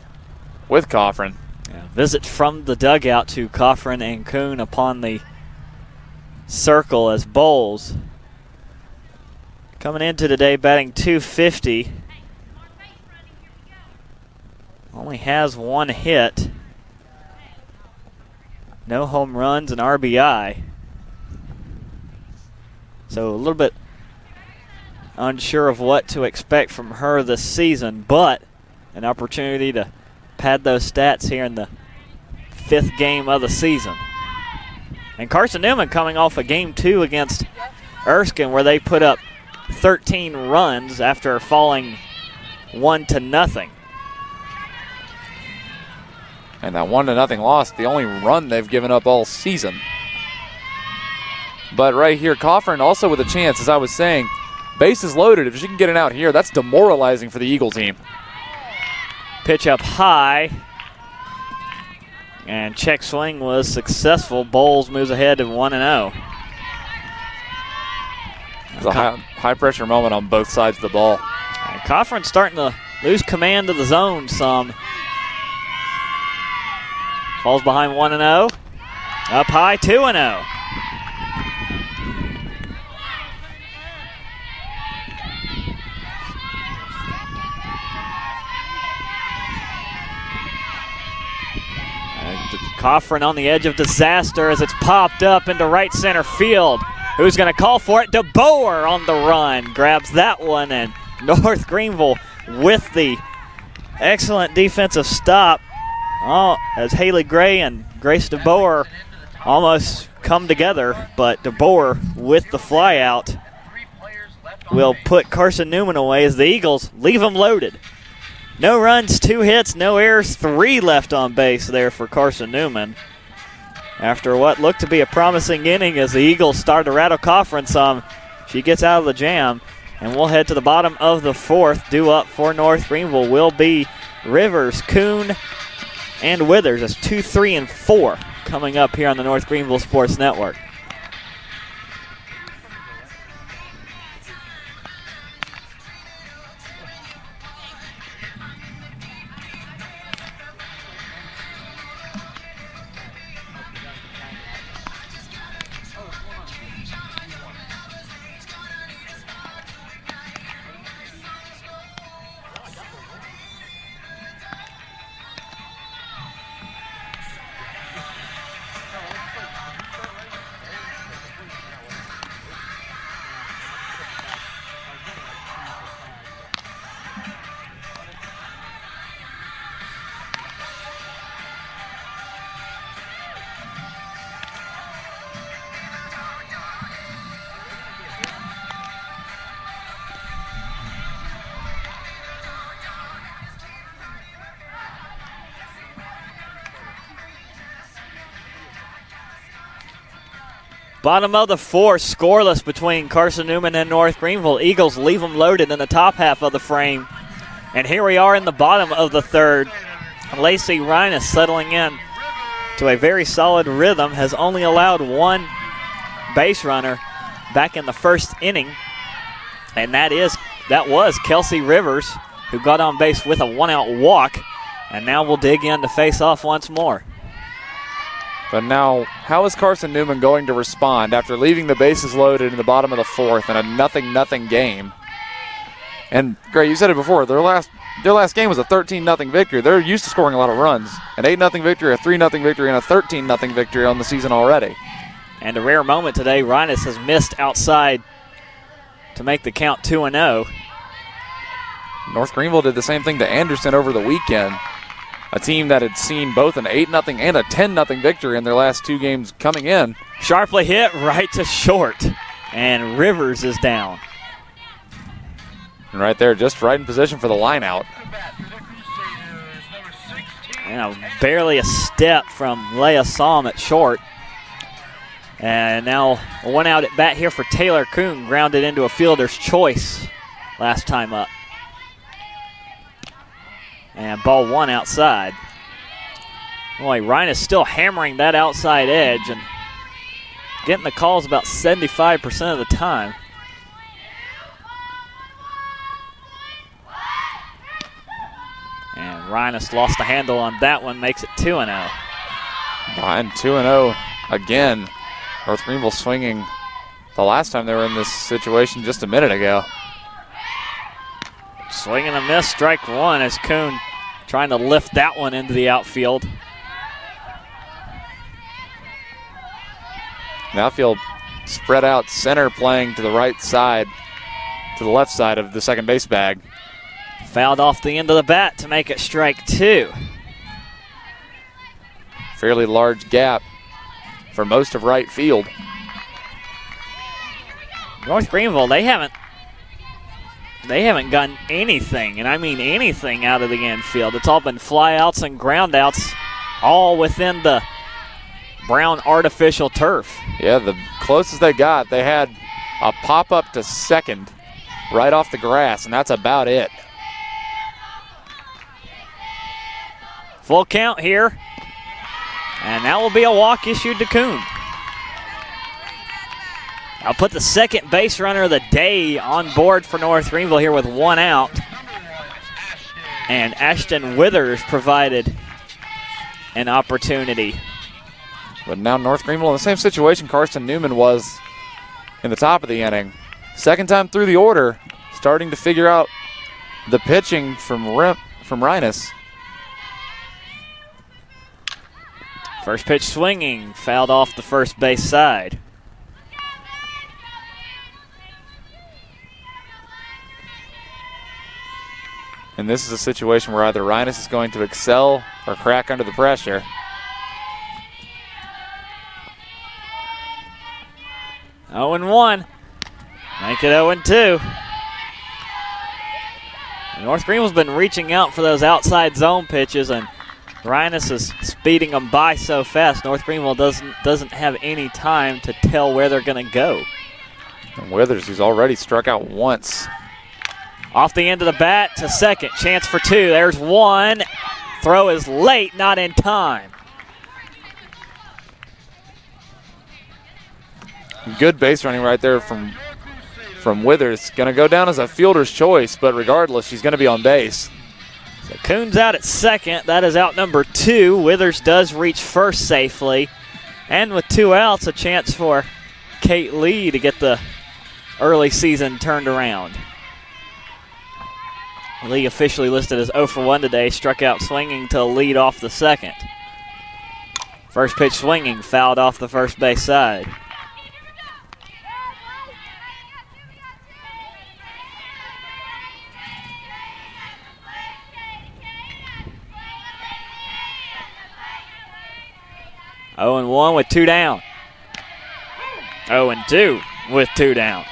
with Coffrin. Yeah, visit from the dugout to Coffrin and Kuhn upon the circle as Bowles coming into today batting .250. Only has 1 hit. No home runs and RBI. So a little bit unsure of what to expect from her this season, but an opportunity to pad those stats here in the 5th game of the season. And Carson-Newman coming off a game 2 against Erskine where they put up 13 runs after falling 1-0. And that 1-0 loss, the only run they've given up all season. But right here, Coffrin also with a chance, as I was saying. Bases loaded. If she can get it out here, that's demoralizing for the Eagle team. Pitch up high. And check swing was successful. Bowles moves ahead to 1-0. It's a high pressure moment on both sides of the ball. And Coffrin's starting to lose command of the zone some. Falls behind 1-0. Up high 2-0. Coffrin on the edge of disaster as it's popped up into right center field. Who's going to call for it? DeBoer on the run. Grabs that one, and North Greenville with the excellent defensive stop. Oh, as Haley Gray and Grace DeBoer almost come together, but DeBoer with the fly out will put Carson-Newman away as the Eagles leave them loaded. No runs, 2 hits, no errors, 3 left on base there for Carson-Newman. After what looked to be a promising inning as the Eagles start to rattle Coffrin some, she gets out of the jam, and we'll head to the bottom of the 4th. Due up for North Greenville will be Rivers, Kuhn, and Withers. That's 2, 3, and 4 coming up here on the North Greenville Sports Network. Bottom of the 4th, scoreless between Carson-Newman and North Greenville. Eagles leave them loaded in the top half of the frame. And here we are in the bottom of the 3rd. Lacey Reines settling in to a very solid rhythm, has only allowed 1 base runner back in the 1st inning. And that was Kelsey Rivers, who got on base with a 1-out walk. And now we'll dig in to face off once more. But now, how is Carson-Newman going to respond after leaving the bases loaded in the bottom of the 4th in a 0-0 game? And, Gray, you said it before, their last game was a 13-0 victory. They're used to scoring a lot of runs. An 8-0 victory, a 3-0 victory, and a 13-0 victory on the season already. And a rare moment today, Reines has missed outside to make the count 2-0. North Greenville did the same thing to Anderson over the weekend. A team that had seen both an 8-0 and a 10-0 victory in their last 2 games coming in. Sharply hit right to short, and Rivers is down. And right there, just right in position for the line out. And barely a step from Leah Salm at short. And now a 1-out at bat here for Taylor Kuhn, grounded into a fielder's choice last time up. And ball 1 outside. Boy, Ryan is still hammering that outside edge and getting the calls about 75% of the time. And Rhinus lost the handle on that one, makes it 2-0. And 2-0 again. North Greenville swinging the last time they were in this situation just a minute ago. Swing and a miss, strike 1 as Kuhn trying to lift that one into the outfield. The outfield spread out, center playing to the right side, to the left side of the second base bag. Fouled off the end of the bat to make it strike 2. Fairly large gap for most of right field. North Greenville, they haven't gotten anything, and I mean anything, out of the infield. It's all been flyouts and groundouts all within the brown artificial turf. Yeah, the closest they got, they had a pop-up to second right off the grass, and that's about it. Full count here. And that will be a walk issued to Kuhn. I'll put the second base runner of the day on board for North Greenville here with 1 out. And Ashton Withers provided an opportunity. But now North Greenville in the same situation Carson-Newman was in the top of the inning. Second time through the order, starting to figure out the pitching from Reines. First pitch swinging, fouled off the first base side. And this is a situation where either Reines is going to excel or crack under the pressure. Oh and 1. Make it 0-2. North Greenville's been reaching out for those outside zone pitches, and Reines is speeding them by so fast. North Greenville doesn't have any time to tell where they're going to go. And Withers, who's already struck out once. Off the end of the bat to second. Chance for 2. There's 1. Throw is late, not in time. Good base running right there from Withers. Going to go down as a fielder's choice, but regardless, she's going to be on base. So Kuhn's out at second. That is out number 2. Withers does reach first safely. And with 2 outs, a chance for Kate Lee to get the early season turned around. Lee officially listed as 0 for 1 today. Struck out swinging to lead off the second. First pitch swinging, fouled off the first base side. Oh and 1 with 2 down. 0 and 2 with 2 down.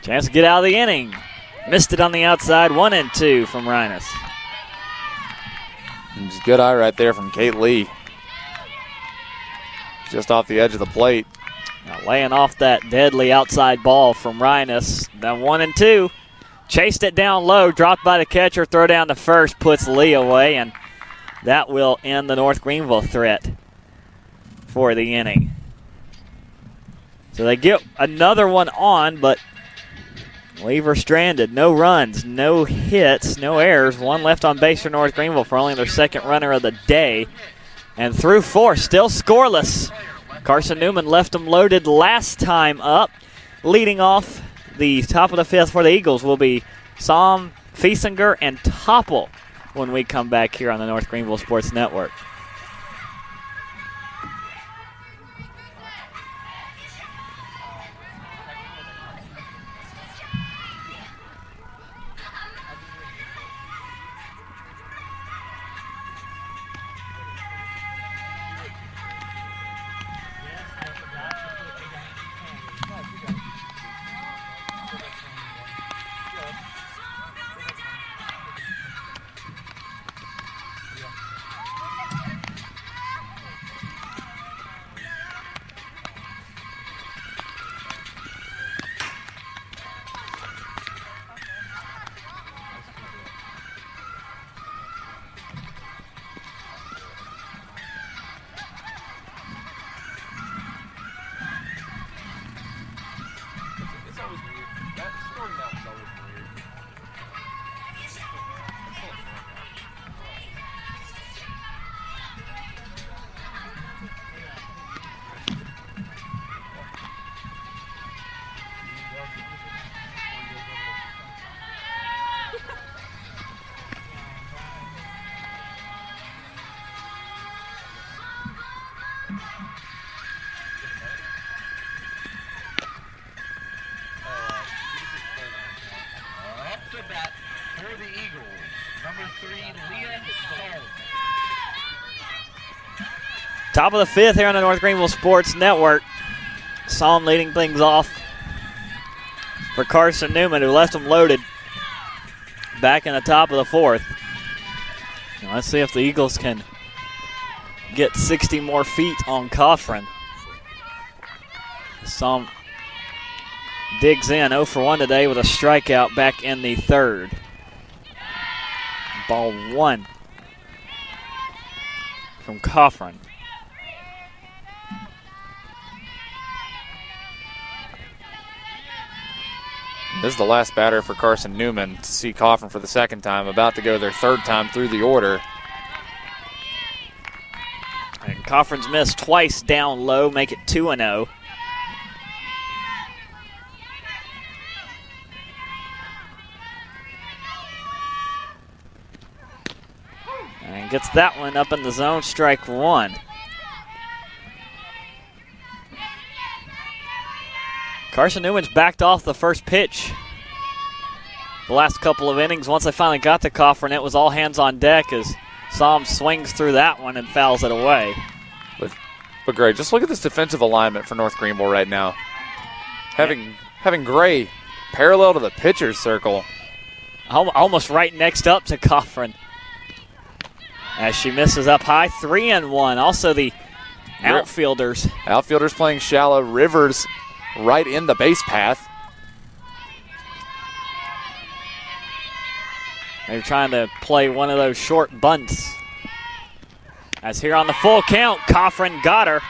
Chance to get out of the inning. Missed it on the outside. 1 and 2 from Reines. Just good eye right there from Kate Lee. Just off the edge of the plate. Now laying off that deadly outside ball from Reines. Then 1 and 2. Chased it down low, dropped by the catcher, throw down to first, puts Lee away, and that will end the North Greenville threat for the inning. So they get another one on, but leave her stranded. No runs, no hits, no errors. 1 left on base for North Greenville for only their second runner of the day. And through 4, still scoreless. Carson-Newman left them loaded last time up. Leading off the top of the 5th for the Eagles will be Som, Fiesinger, and Topple when we come back here on the North Greenville Sports Network. Top of the 5th here on the North Greenville Sports Network. Psalm leading things off for Carson-Newman, who left them loaded back in the top of the fourth. Now let's see if the Eagles can get 60 more feet on Coffrin. Psalm digs in 0 for 1 today with a strikeout back in the third. Ball 1 from Coffrin. This is the last batter for Carson-Newman to see Coffrin for the second time, about to go their third time through the order. And Coffrin's missed twice down low, make it 2-0. And gets that one up in the zone, strike 1. Carson-Newman's backed off the first pitch the last couple of innings. Once they finally got to Coffrin, it was all hands on deck as Psalm swings through that one and fouls it away. But Gray, just look at this defensive alignment for North Greenville right now. Having Gray parallel to the pitcher's circle. Almost right next up to Coffrin. As she misses up high, 3-1. Also the outfielders. Outfielders playing shallow. Rivers right in the base path. They're trying to play one of those short bunts. As here on the full count, Coffrin got her.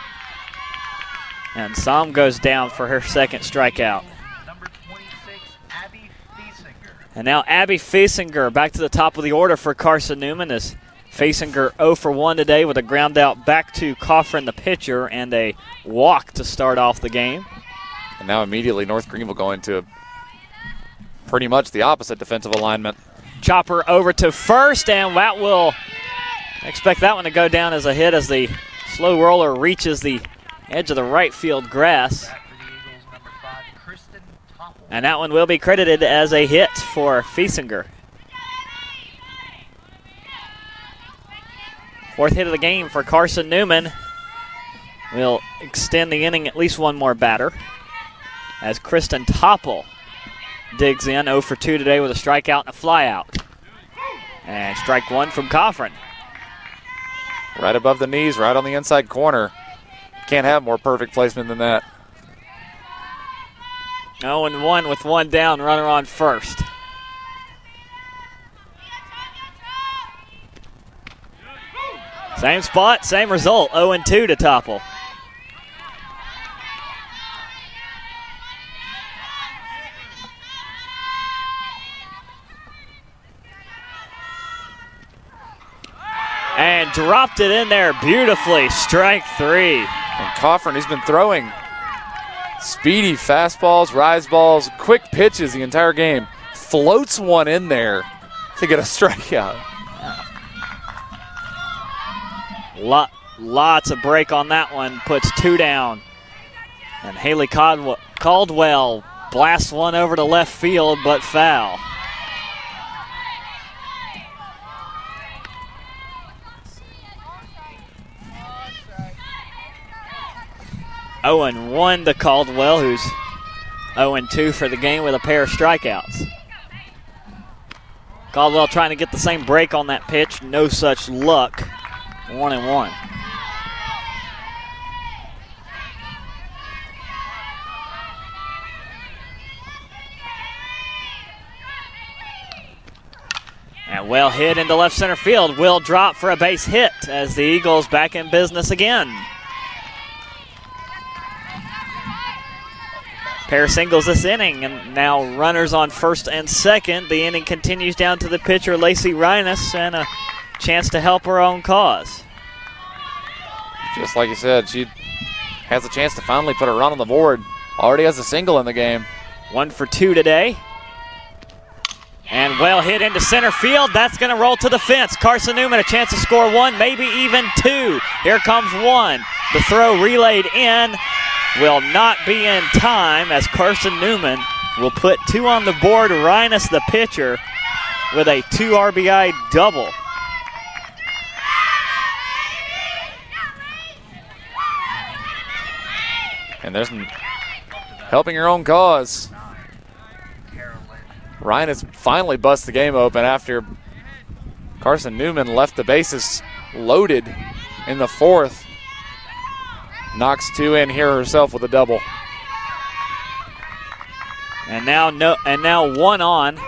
And Psalm goes down for her second strikeout. Number 26, Abby Fiesinger. And now Abby Fiesinger back to the top of the order for Carson-Newman as Fiesinger 0 for 1 today with a ground out back to Coffrin, the pitcher, and a walk to start off the game. And now immediately North Greenville going to pretty much the opposite defensive alignment. Chopper over to first, and that will expect that one to go down as a hit as the slow roller reaches the edge of the right field grass. Back for the Eagles, number 5, Kristen Topple. And that one will be credited as a hit for Fiesinger. Fourth hit of the game for Carson-Newman. Will extend the inning at least one more batter as Kristen Topple digs in 0 for 2 today with a strikeout and a flyout. And strike 1 from Coffrin. Right above the knees, right on the inside corner. Can't have more perfect placement than that. 0-1 with one down, runner on first. Same spot, same result, 0-2 to Topple. And dropped it in there beautifully, strike 3. And Coffrin, he's been throwing speedy fastballs, rise balls, quick pitches the entire game. Floats one in there to get a strikeout. Lots of break on that one, puts 2 down. And Haley Caldwell blasts one over to left field, but foul. Oh, and 1 to Caldwell, who's 0-2 for the game with a pair of strikeouts. Caldwell trying to get the same break on that pitch, no such luck. 1-1. And well hit into left center field. Will drop for a base hit as the Eagles back in business again. Pair of singles this inning, and now runners on first and second. The inning continues down to the pitcher, Lacey Reines, and a chance to help her own cause. Just like you said, she has a chance to finally put a run on the board. Already has a single in the game. 1 for 2 today. And well hit into center field. That's going to roll to the fence. Carson-Newman a chance to score 1, maybe even 2. Here comes 1. The throw relayed in will not be in time as Carson-Newman will put 2 on the board. Reines, the pitcher, with a 2 RBI double. And there's helping your own cause. Ryan has finally busted the game open after Carson-Newman left the bases loaded in the fourth. Knocks two in here herself with a double. And now one on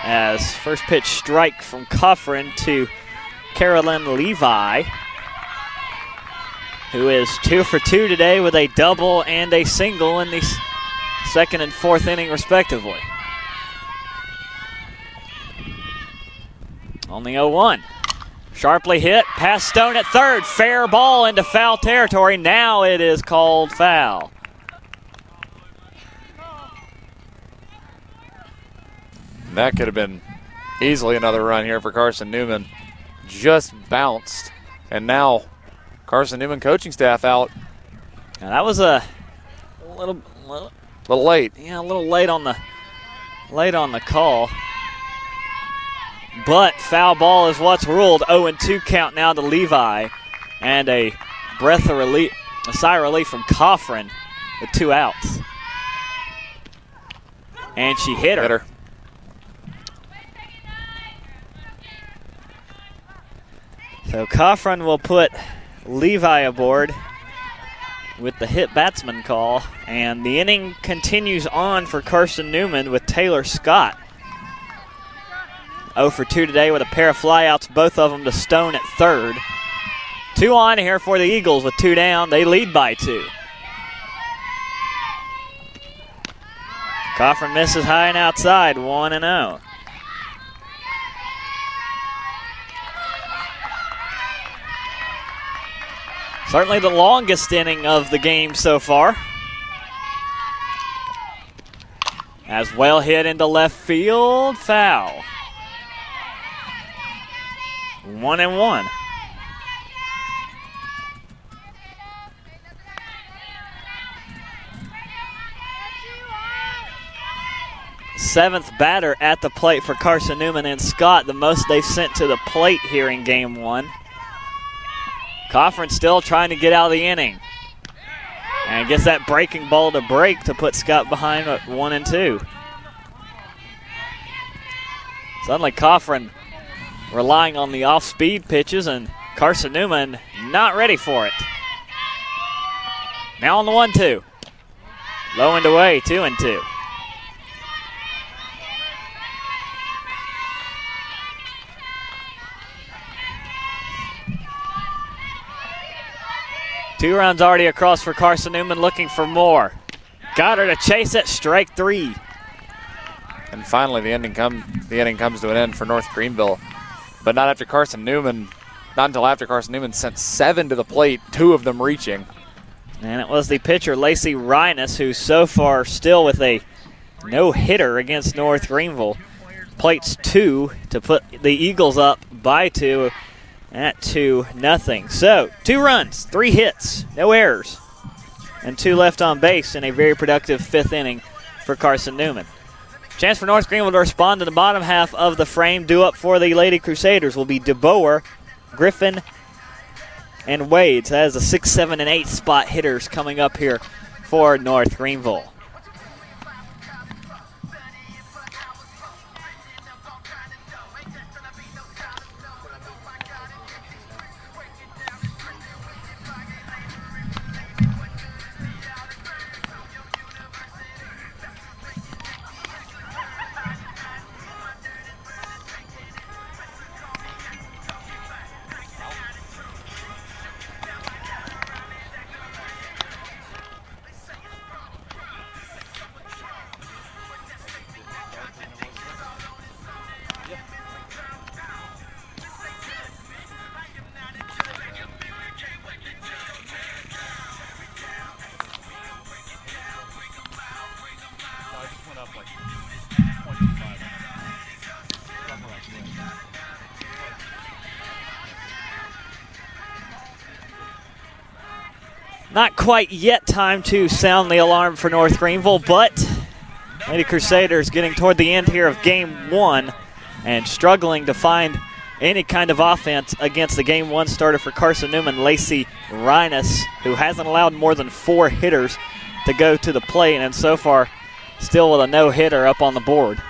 as first pitch strike from Coffrin to Carolyn Levi, who is 2 for 2 today with a double and a single in the second and fourth inning respectively. On the 0-1. Sharply hit, past Stone at third. Fair ball into foul territory. Now it is called foul. That could have been easily another run here for Carson-Newman. Just bounced. And now Carson-Newman coaching staff out. Now that was a little late. Yeah, a little late on the call. But foul ball is what's ruled. 0-2 count now to Levi. And a sigh of relief from Coffrin with 2 outs. And she hit her. So Coffrin will put Levi aboard with the hit batsman call. And the inning continues on for Carson-Newman with Taylor Scott. 0 for 2 today with a pair of flyouts, both of them to Stone at third. 2 on here for the Eagles with 2 down. They lead by 2. Coffrin misses high and outside, 1-0. Certainly the longest inning of the game so far. As well hit into left field, foul. 1-1. Seventh batter at the plate for Carson-Newman and Scott, the most they've sent to the plate here in game 1. Coffrin still trying to get out of the inning. And gets that breaking ball to break to put Scott behind at 1-2. Suddenly Coffrin relying on the off-speed pitches, and Carson-Newman not ready for it. Now on the 1-2. Low and away, 2-2. Two runs already across for Carson-Newman, looking for more. Got her to chase it, strike 3. And finally the inning comes to an end for North Greenville. But not after Carson-Newman, not until after Carson-Newman sent 7 to the plate, 2 of them reaching. And it was the pitcher, Lacey Rhinus, who so far still with a no-hitter against North Greenville. Plates 2 to put the Eagles up by 2 at 2-0. So 2 runs, 3 hits, no errors, and 2 left on base in a very productive 5th inning for Carson-Newman. Chance for North Greenville to respond to the bottom half of the frame. Due up for the Lady Crusaders will be DeBoer, Griffin, and Wade. So that is the 6, 7, and 8 spot hitters coming up here for North Greenville. Not quite yet time to sound the alarm for North Greenville, but Lady Crusaders getting toward the end here of game 1 and struggling to find any kind of offense against the Game 1 starter for Carson-Newman, Lacey Reines, who hasn't allowed more than 4 hitters to go to the plate, and so far still with a no-hitter up on the board.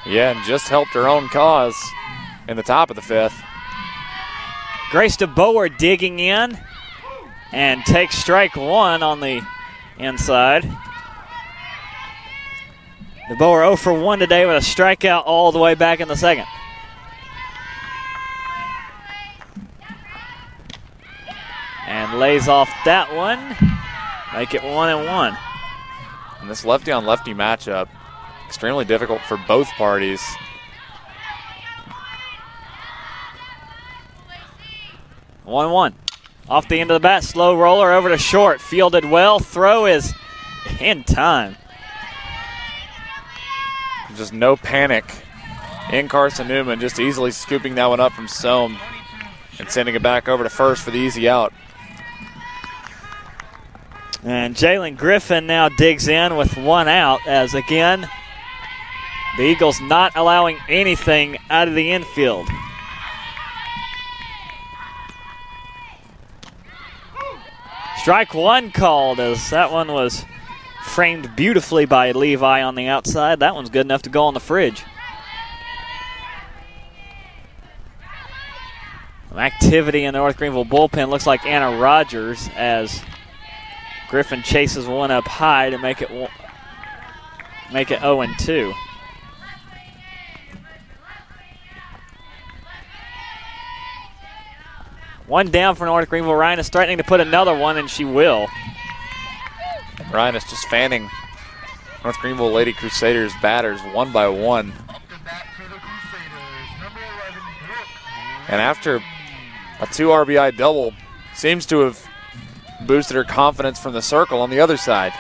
Yeah, and just helped her own cause in the top of the 5th. Grace DeBoer digging in and takes strike 1 on the inside. DeBoer 0 for 1 today with a strikeout all the way back in the 2nd. And lays off that one. Make it 1-1. And this lefty-on-lefty matchup, extremely difficult for both parties. One. Off the end of the bat, slow roller over to short. Fielded well. Throw is in time. Just no panic in Carson-Newman, just easily scooping that one up from Sohm and sending it back over to first for the easy out. And Jalen Griffin now digs in with 1 out, as again, the Eagles not allowing anything out of the infield. Strike 1 called, as that one was framed beautifully by Levi on the outside. That one's good enough to go on the fridge. Some activity in the North Greenville bullpen. Looks like Anna Rogers as Griffin chases one up high to make it 0-2. One down for North Greenville. Ryan is threatening to put another one, and she will. Ryan is just fanning North Greenville Lady Crusaders batters one by one. And after a 2 RBI double, seems to have boosted her confidence from the circle on the other side.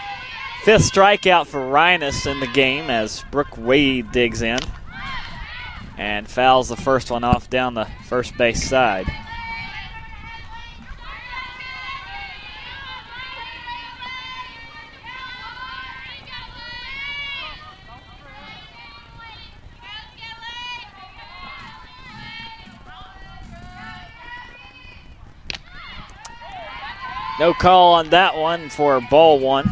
5th strikeout for Rhinus in the game as Brooke Wade digs in and fouls the first one off down the first base side. No call on that one for ball 1.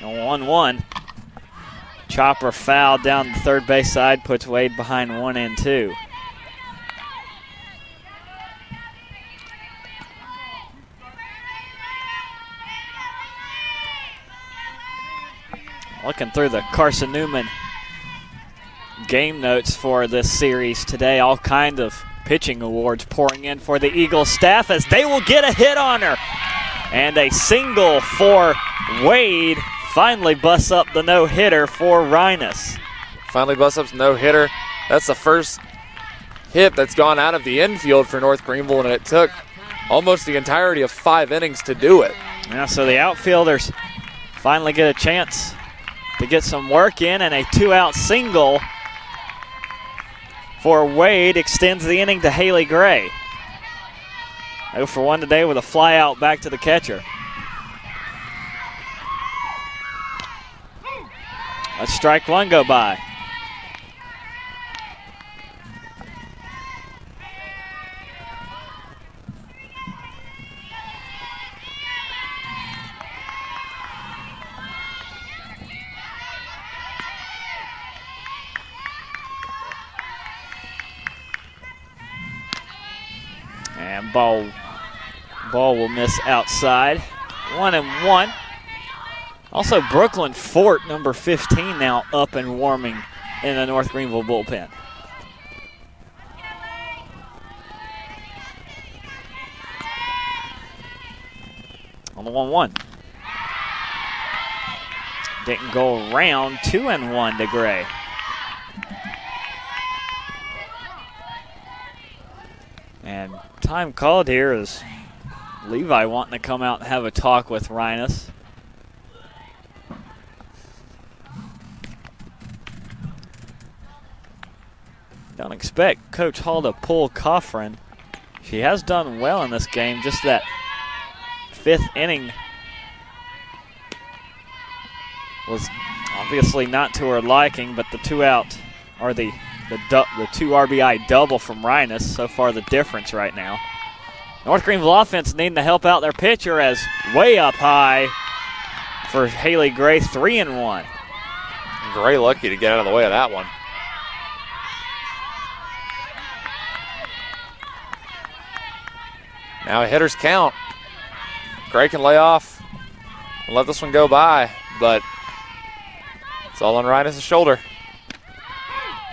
And 1-1. Chopper foul down the third base side, puts Wade behind 1 and 2. Looking through the Carson-Newman game notes for this series today, all kinds of pitching awards pouring in for the Eagles staff as they will get a hit on her. And a single for Wade finally busts up the no-hitter for Rhinus. Finally busts up the no-hitter. That's the first hit that's gone out of the infield for North Greenville, and it took almost the entirety of 5 innings to do it. Yeah, so the outfielders finally get a chance to get some work in, and a 2-out single for Wade extends the inning to Haley Gray. 0 for 1 today with a fly out back to the catcher. Let's strike 1 go by. And ball will miss outside. 1-1. Also, Brooklyn Fort, number 15, now up and warming in the North Greenville bullpen. On the 1-1. Didn't go around. 2-1 to Gray. And time called here is Levi wanting to come out and have a talk with Rhinus. Don't expect Coach Hall to pull Coffrin. She has done well in this game, just that 5th inning was obviously not to her liking, but the 2 out, or the 2 RBI double from Rhinus, so far the difference right now. North Greenville offense needing to help out their pitcher as way up high for Haley Gray, 3-1. Gray lucky to get out of the way of that one. Now a hitter's count. Gray can lay off and let this one go by, but it's all on Rhinus' shoulder.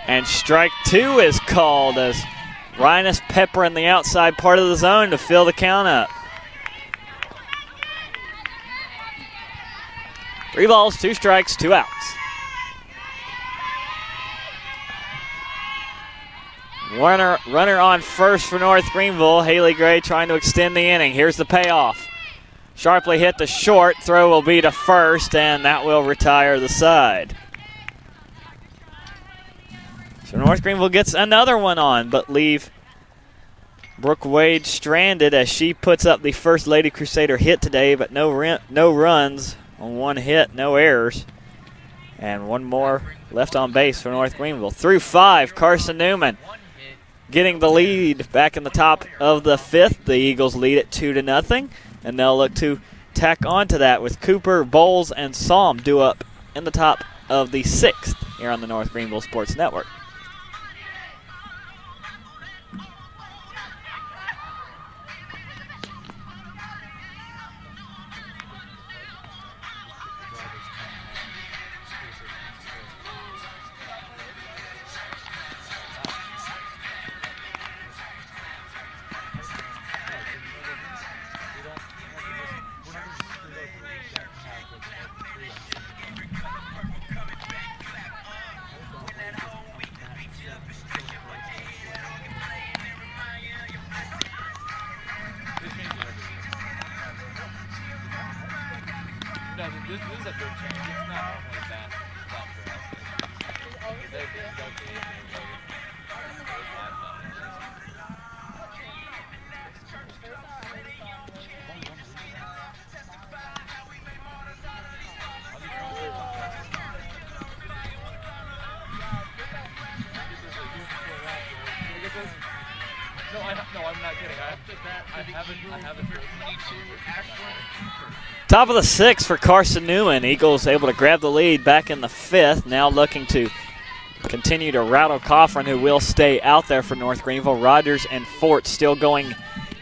And strike 2 is called as Rhinus peppering the outside part of the zone to fill the count up. 3 balls, 2 strikes, 2 outs. Runner on first for North Greenville. Haley Gray trying to extend the inning. Here's the payoff. Sharply hit the short. Throw will be to first, and that will retire the side. So North Greenville gets another one on, but leave Brooke Wade stranded as she puts up the first Lady Crusader hit today, but no runs on 1 hit, no errors. And 1 more left on base for North Greenville. Through 5, Carson-Newman getting the lead back in the top of the 5th. The Eagles lead it 2-0, and they'll look to tack on to that with Cooper, Bowles, and Psalm due up in the top of the 6th here on the North Greenville Sports Network. Top of the 6th for Carson-Newman. Eagles able to grab the lead back in the 5th. Now looking to continue to rattle Coffran, who will stay out there for North Greenville. Rogers and Fort still going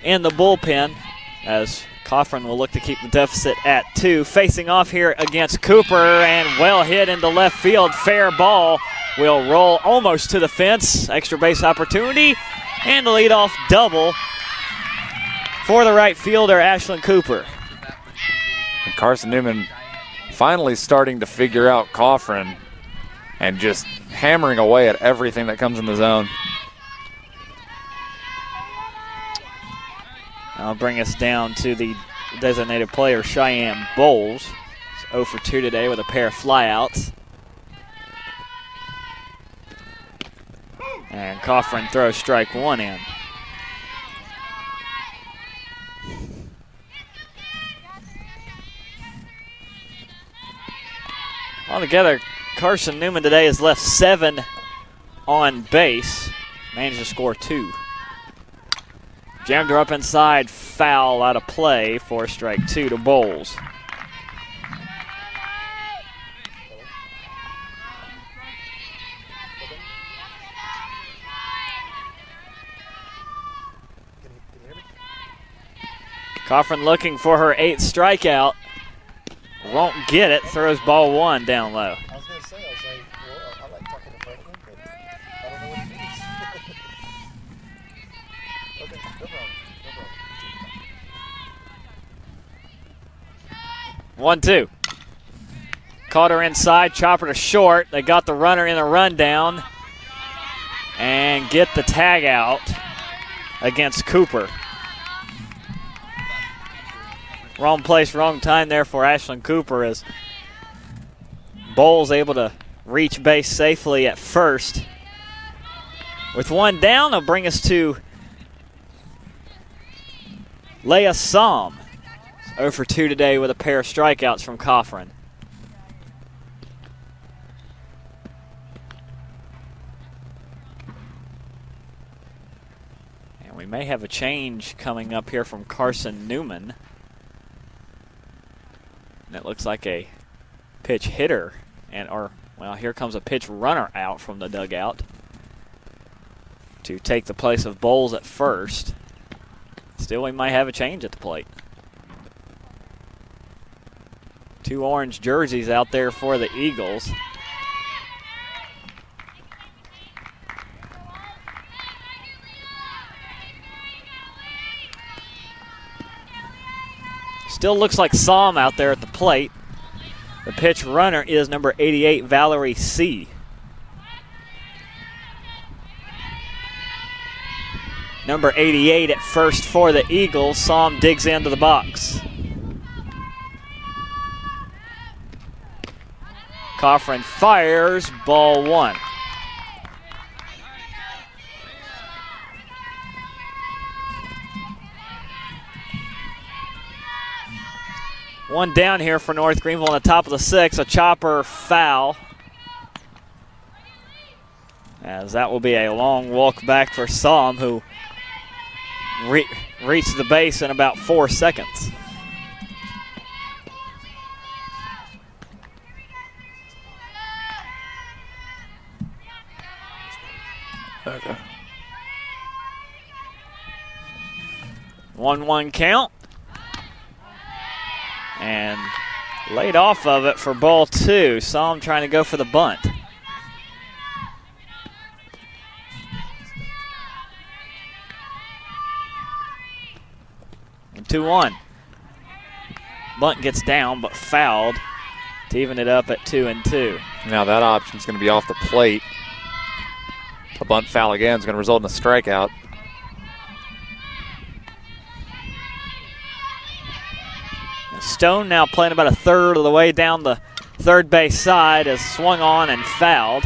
in the bullpen as Coffran will look to keep the deficit at 2. Facing off here against Cooper, and well hit into left field. Fair ball will roll almost to the fence. Extra base opportunity and a leadoff double for the right fielder, Ashlyn Cooper. Carson-Newman finally starting to figure out Coffran and just hammering away at everything that comes in the zone. I'll bring us down to the designated player, Cheyenne Bowles. He's 0 for 2 today with a pair of flyouts. And Coffran throws strike 1 in. Altogether, Carson-Newman today has left 7 on base. Managed to score 2. Jammed her up inside, foul out of play for strike 2 to Bowles. Coffran looking for her 8th strikeout. Won't get it, throws ball 1 down low. I was going to say, well, I like talking to Franklin, but I don't know what it means. Okay, no problem. 1-2. Caught her inside, chopper to short. They got the runner in a rundown and get the tag out against Cooper. Wrong place, wrong time there for Ashlyn Cooper as Bowles able to reach base safely at first. With 1 down, it'll bring us to Leah Psalm. 0 for 2 today with a pair of strikeouts from Coffran. We may have a change coming up here from Carson-Newman. And it looks like a pitch hitter, well, here comes a pitch runner out from the dugout to take the place of Bowles at first. Still, we might have a change at the plate. 2 orange jerseys out there for the Eagles. Still looks like Psalm out there at the plate. The pitch runner is number 88, Valerie C. Number 88 at first for the Eagles. Psalm digs into the box. Coffrin fires, ball 1. One down here for North Greenville on the top of the 6th, a chopper foul. As that will be a long walk back for Psalm, who reached the base in about 4 seconds. Okay. 1-1 count. And laid off of it for ball 2. Psalm trying to go for the bunt. And 2-1. Bunt gets down but fouled to even it up at 2-2. Now that option's going to be off the plate. A bunt foul again is going to result in a strikeout. Stone now playing about a third of the way down the third base side is swung on and fouled.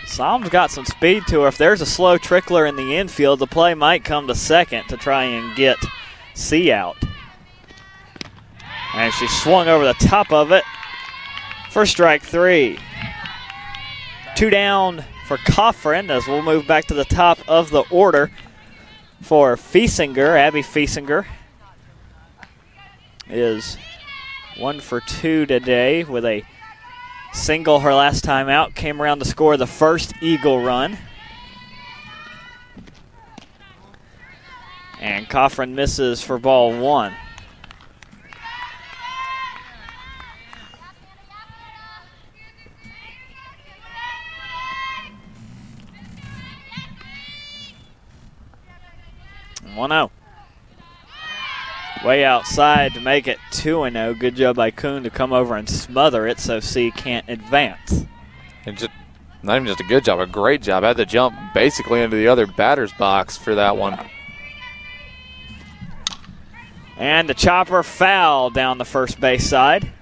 Psalm's got some speed to her. If there's a slow trickler in the infield, the play might come to second to try and get C out. And she swung over the top of it for strike 3. 2 down for Coffrin as we'll move back to the top of the order for Fiesinger. Abby Fiesinger is 1 for 2 today with a single her last time out. Came around to score the first Eagle run. And Coffrin misses for ball 1. One-0. Way outside to make it 2-0. Good job by Kuhn to come over and smother it so C can't advance. And just not even just a good job, a great job. Had to jump basically into the other batter's box for that one. And the chopper foul down the first base side.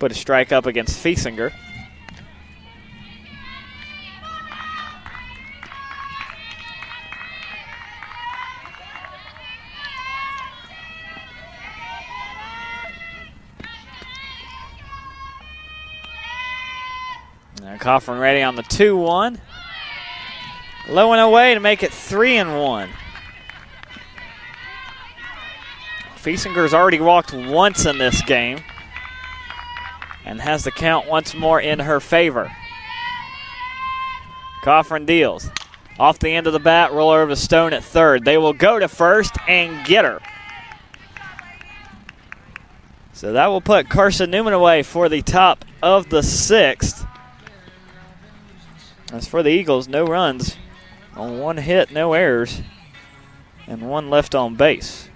Put a strike up against Fiesinger. Coffrin ready on the 2-1. Low and away to make it 3-1. Fiesinger's already walked once in this game and has the count once more in her favor. Coffrin deals. Off the end of the bat, roller over to Stone at third. They will go to first and get her. So that will put Carson-Newman away for the top of the 6th. As for the Eagles, no runs on 1 hit, no errors, and 1 left on base.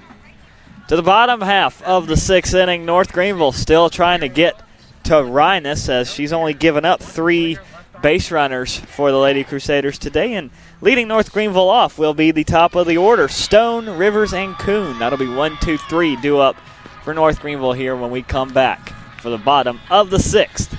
To the bottom half of the 6th inning, North Greenville still trying to get to Rhinus as she's only given up 3 base runners for the Lady Crusaders today. And leading North Greenville off will be the top of the order, Stone, Rivers, and Kuhn. That'll be 1, 2, 3 due up for North Greenville here when we come back for the bottom of the 6th.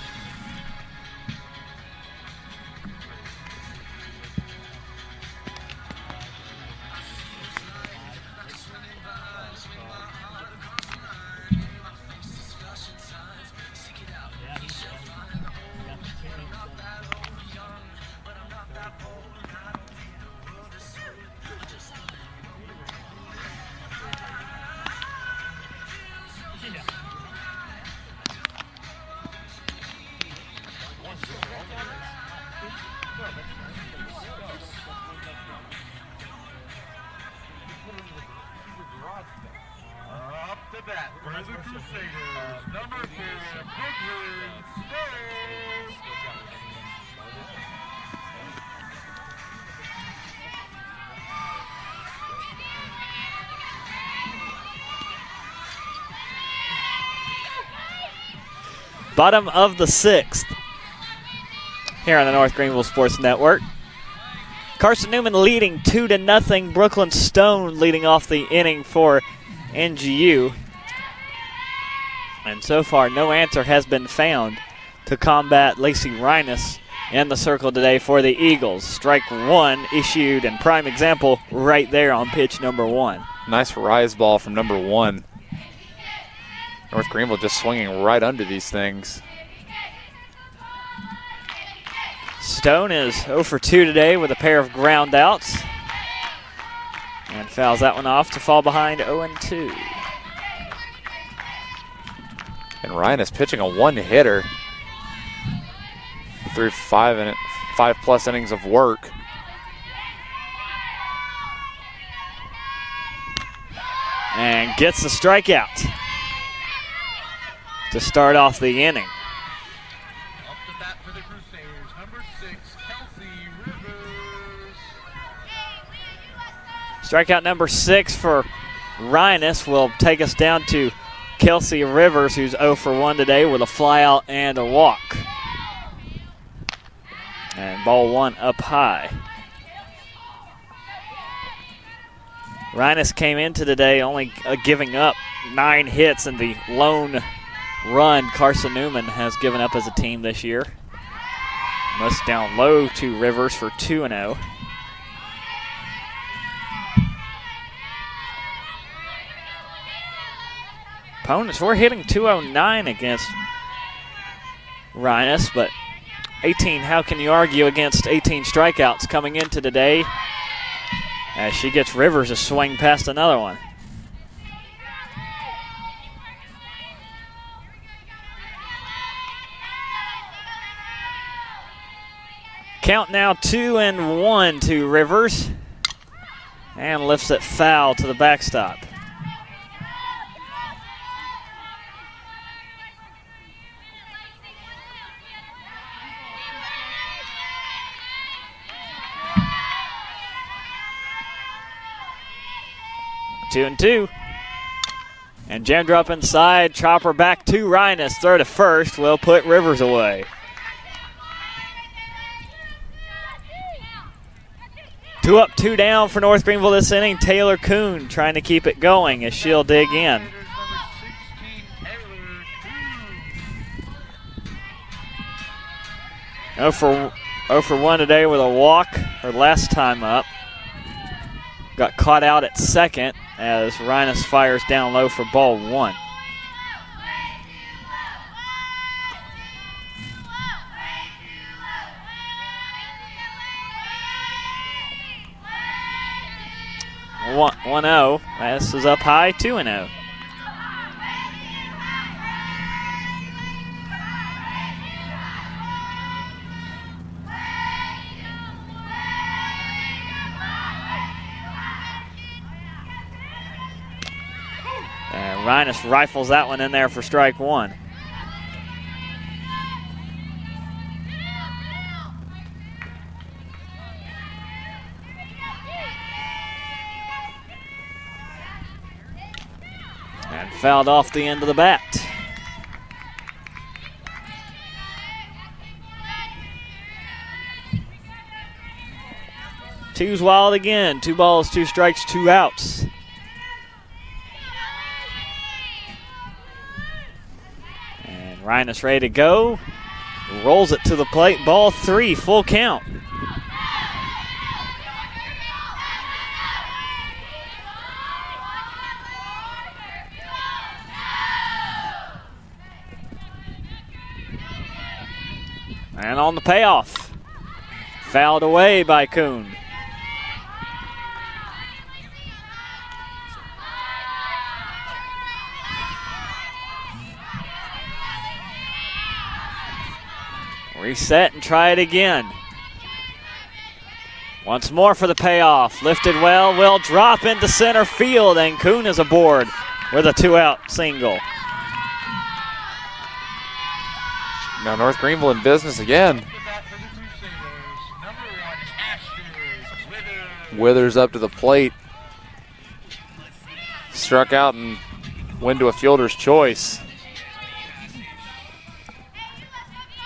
Crusaders, number 4, Brooklyn Snow. Bottom of the 6th here on the North Greenville Sports Network. Carson-Newman leading 2-0. Brooklyn Stone leading off the inning for NGU. And so far, no answer has been found to combat Lacey Reines in the circle today for the Eagles. Strike 1 issued, and prime example right there on pitch number 1. Nice rise ball from number 1. North Greenville just swinging right under these things. Stone is 0 for 2 today with a pair of ground outs. And fouls that one off to fall behind 0-2. And Ryan is pitching a one-hitter through 5+ innings of work. And gets the strikeout to start off the inning. Up to bat for the Crusaders, number 6, Kelsey Rivers. Strikeout number 6 for Reines will take us down to Kelsey Rivers, who's 0 for 1 today with a flyout and a walk. And ball 1 up high. Reines came into today only giving up 9 hits, and the lone run Carson-Newman has given up as a team this year. Most down low to Rivers for 2-0. Opponents were hitting 209 against Reines, but 18, how can you argue against 18 strikeouts coming into today as she gets Rivers to swing past another one. Count now 2-1 to Rivers, and lifts it foul to the backstop. 2-2. And jam drop inside, chopper back to Reines. Throw to first will put Rivers away. 2 up, 2 down for North Greenville this inning. Taylor Kuhn trying to keep it going as she'll dig in. Oh for 1 today with a walk, her last time up. Got caught out at second as Reines fires down low for ball 1. One 0. This is up high, 2-0. And Reines rifles that one in there for strike 1. And fouled off the end of the bat. Two's wild again. 2 balls, 2 strikes, 2 outs. And Reines ready to go. Rolls it to the plate. Ball 3, full count. And on the payoff, fouled away by Kuhn. Reset and try it again. Once more for the payoff. Lifted well, will drop into center field, and Kuhn is aboard with a 2-out single. Now North Greenville in business again. The bat for the Crusaders, number 1, Ashford Withers up to the plate. Struck out and went to a fielder's choice.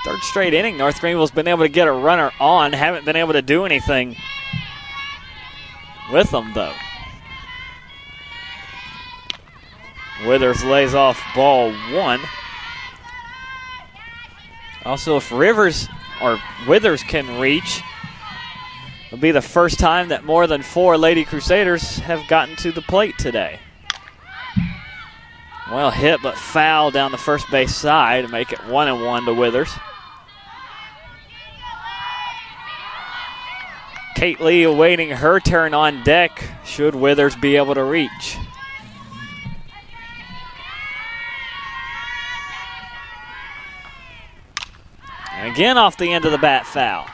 Third straight inning, North Greenville's been able to get a runner on. Haven't been able to do anything with them, though. Withers lays off ball 1. Also, if Withers can reach, it'll be the first time that more than 4 Lady Crusaders have gotten to the plate today. Well hit, but foul down the first base side to make it 1-1 to Withers. Kate Lee awaiting her turn on deck should Withers be able to reach. And again off the end of the bat, foul.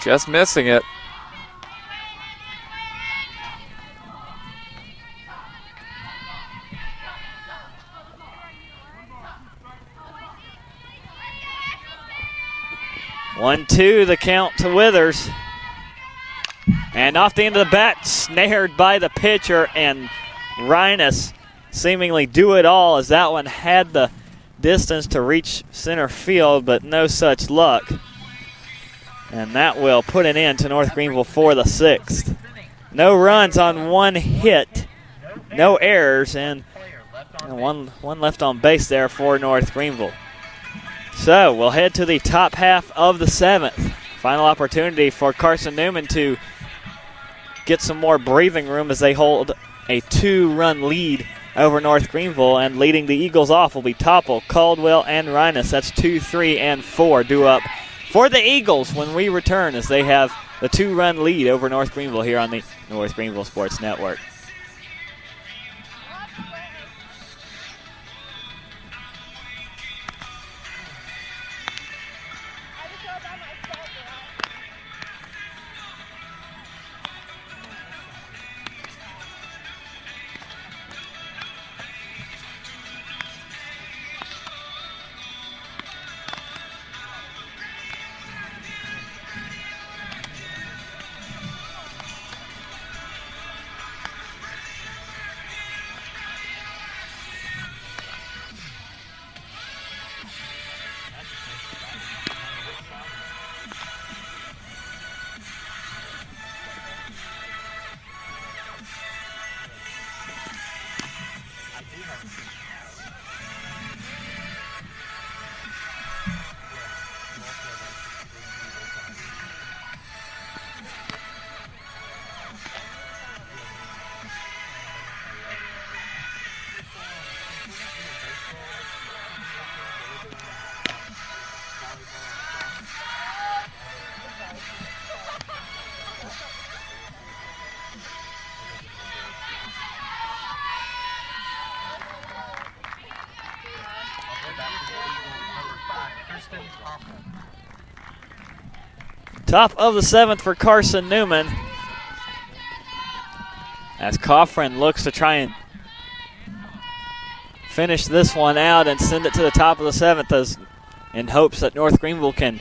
Just missing it. One, two, the count to Withers. And off the end of the bat, snared by the pitcher, and Rhinus seemingly do it all as that one had the distance to reach center field, but no such luck. And that will put an end to North Greenville for the 6th. No runs on 1 hit, no errors, and one left on base there for North Greenville. So we'll head to the top half of the 7th. Final opportunity for Carson-Newman to get some more breathing room as they hold a 2-run lead over North Greenville, and leading the Eagles off will be Topple, Caldwell, and Rhinus. That's 2, 3, and 4 due up for the Eagles when we return, as they have the 2-run lead over North Greenville here on the North Greenville Sports Network. Top of the 7th for Carson-Newman, as Coffrin looks to try and finish this one out and send it to the top of the 7th in hopes that North Greenville can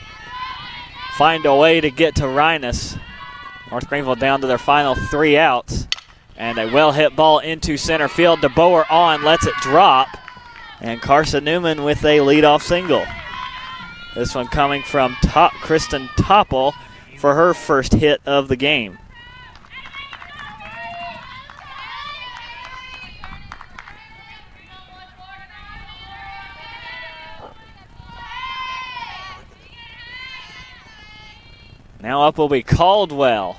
find a way to get to Rhinus. North Greenville down to their final 3 outs, and a well-hit ball into center field. DeBoer on, lets it drop, and Carson-Newman with a leadoff single. This one coming from Kristen Topple for her first hit of the game. Now up will be Caldwell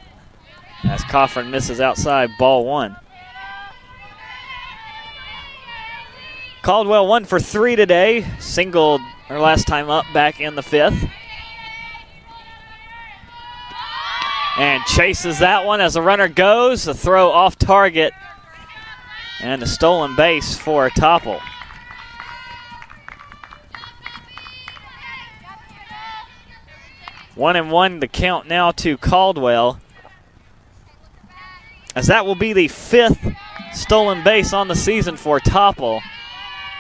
as Coffrin misses outside, ball 1. Caldwell 1 for 3 today, singled her last time up back in the 5th. And chases that one as the runner goes. The throw off target. And a stolen base for Topple. One and one the count now to Caldwell, as that will be the 5th stolen base on the season for Topple.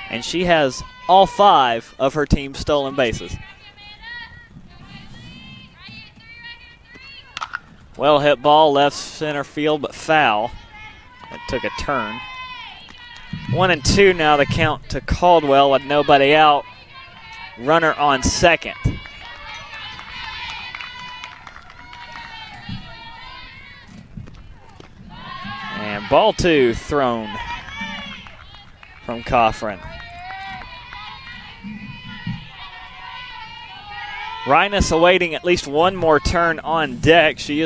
And she has all 5 of her team's stolen bases. Well hit ball, left center field, but foul. It took a turn. 1-2 now the count to Caldwell with nobody out. Runner on second. And ball 2 thrown from Coffrin. Rhinus awaiting at least one more turn on deck. She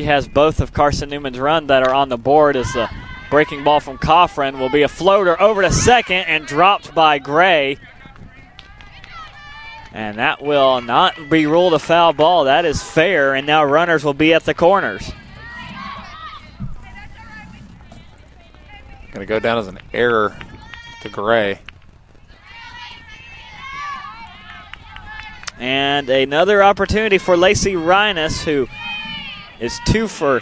has both of Carson-Newman's run that are on the board as the breaking ball from Coffrin will be a floater over to second and dropped by Gray. And that will not be ruled a foul ball. That is fair, and now runners will be at the corners. Going to go down as an error to Gray. And another opportunity for Lacey Rhinus, who is 2 for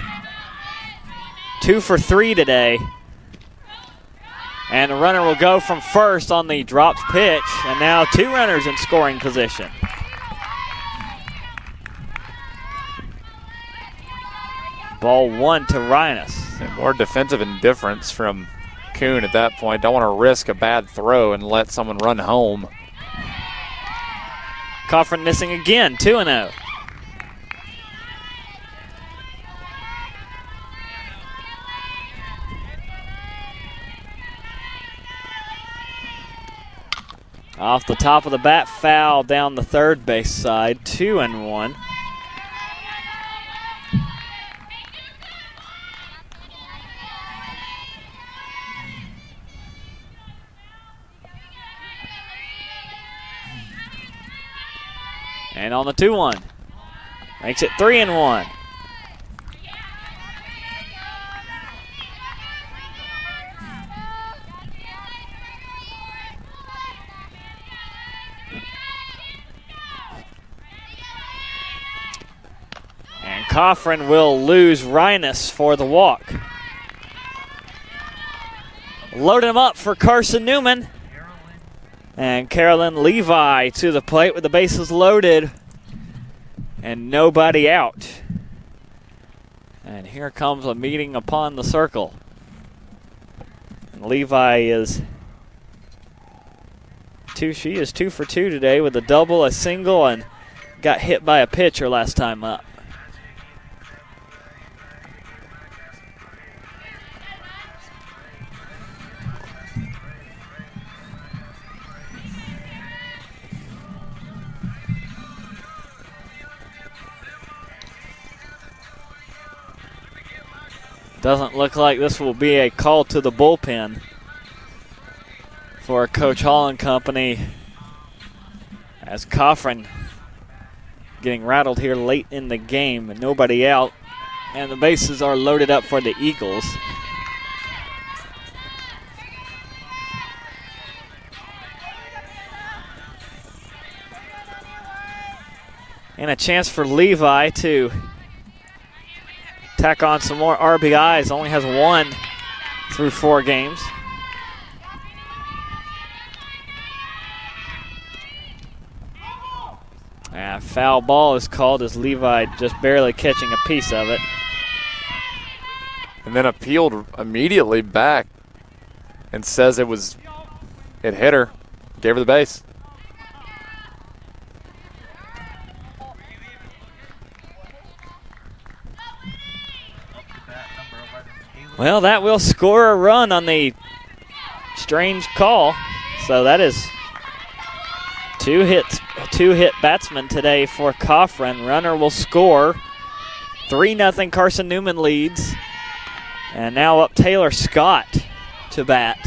3 today. And the runner will go from first on the dropped pitch, and now 2 runners in scoring position. Ball 1 to Rhinus. And more defensive indifference from Kuhn at that point. Don't want to risk a bad throw and let someone run home. Coffrin missing again, 2-0. Off the top of the bat, foul down the third base side, 2-1. And on the 2-1, makes it 3-1. And Coffrin will lose Rhinus for the walk. Loading him up for Carson-Newman. And Carolyn Levi to the plate with the bases loaded and nobody out. And here comes a meeting upon the circle. And Levi is she is 2 for 2 today with a double, a single, and got hit by a pitcher last time up. Doesn't look like this will be a call to the bullpen for Coach Hall and company, as Coffrin getting rattled here late in the game and nobody out, and the bases are loaded up for the Eagles. And a chance for Levi to tack on some more RBIs. Only has 1 through 4 games. Foul ball is called as Levi just barely catching a piece of it. And then appealed immediately back and says it hit her, gave her the base. Well, that will score a run on the strange call. So that is 2 hit batsmen today for Coffrin. Runner will score. 3-0 Carson-Newman leads. And now up Taylor Scott to bat.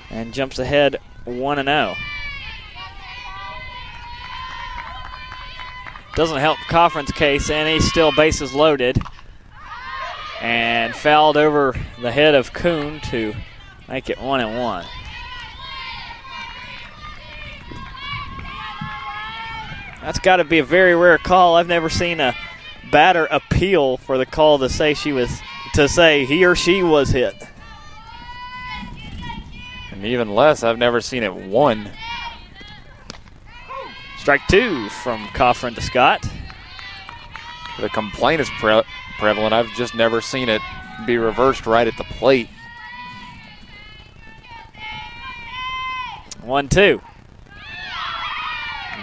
And jumps ahead 1-0. Doesn't help Coffrin's case, and he's still bases loaded. And fouled over the head of Kuhn to make it 1-1. That's got to be a very rare call. I've never seen a batter appeal for the call to say he or she was hit. And And even less, I've never seen it 1. Strike 2 from Coffrin to Scott. The complaint is prevalent. I've just never seen it be reversed right at the plate. 1-2.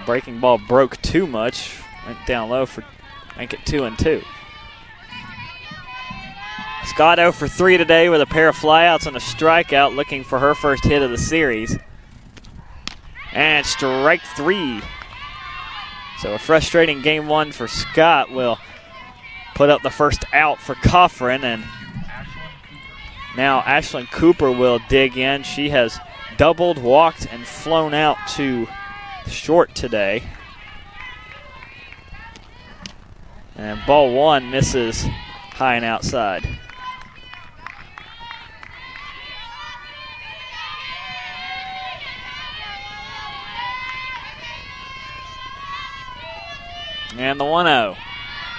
Breaking ball broke too much. Went down low for make it 2-2. Scott 0 for 3 today with a pair of flyouts and a strikeout, looking for her first hit of the series. And strike 3. So a frustrating game 1 for Scott will put up the first out for Coffrin, and now Ashlyn Cooper will dig in. She has doubled, walked, and flown out to short today. And ball 1 misses high and outside. And the 1-0.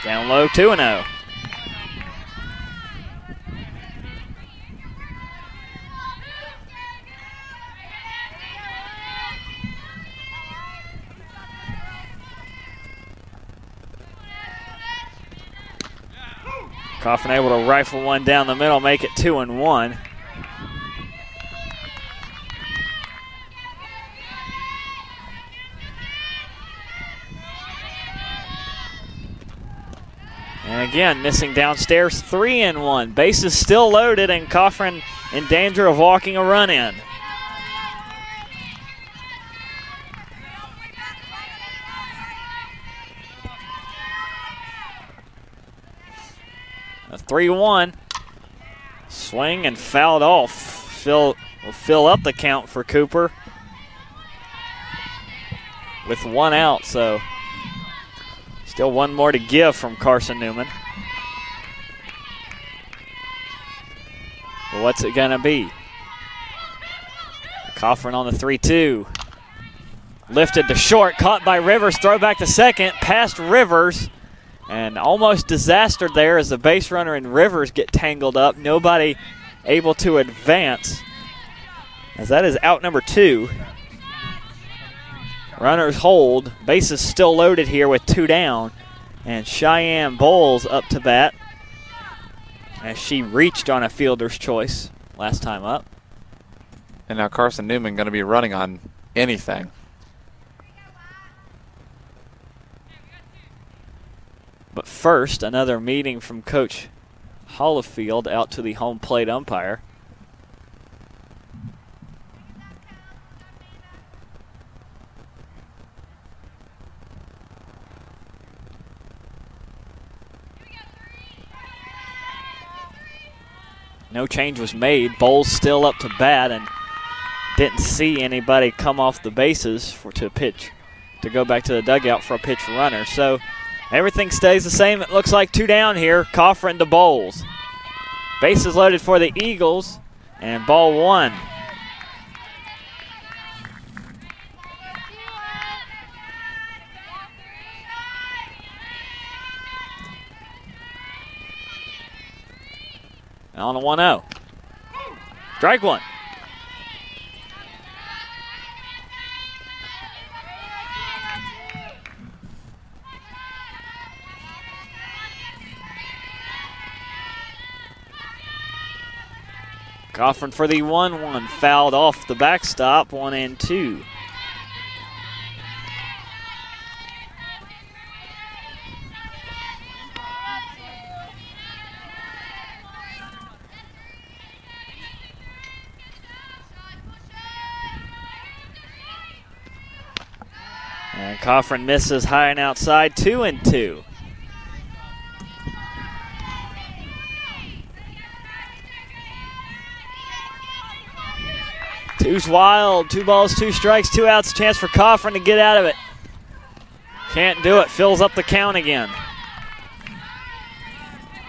Down low, 2-0. Coffin able to rifle one down the middle, make it 2-1. And again, missing downstairs, 3-1. Bases still loaded, and Coffin in danger of walking a run in. A 3-1. Swing and fouled off. Will fill up the count for Cooper with 1 out, so still 1 more to give from Carson-Newman. But what's it gonna be? Coffin on the 3-2. Lifted to short, caught by Rivers, throw back to second, past Rivers, and almost disaster there as the base runner and Rivers get tangled up. Nobody able to advance, as that is out number 2. Runners hold, bases still loaded here with 2 down, and Cheyenne Bowles up to bat as she reached on a fielder's choice last time up. And now Carson-Newman going to be running on anything. But first, another meeting from Coach Hollifield out to the home plate umpire. No change was made. Bowles still up to bat and didn't see anybody come off the bases to pitch, to go back to the dugout for a pitch runner. So everything stays the same. It looks like 2 down here. Coffrin to Bowles. Bases loaded for the Eagles, and ball 1. On a 1-0. Strike 1. Coffin for the 1-1, fouled off the backstop, 1-2. And Coffin misses high and outside, 2-2. Two's wild, 2 balls, 2 strikes, 2 outs, chance for Coffin to get out of it. Can't do it, fills up the count again.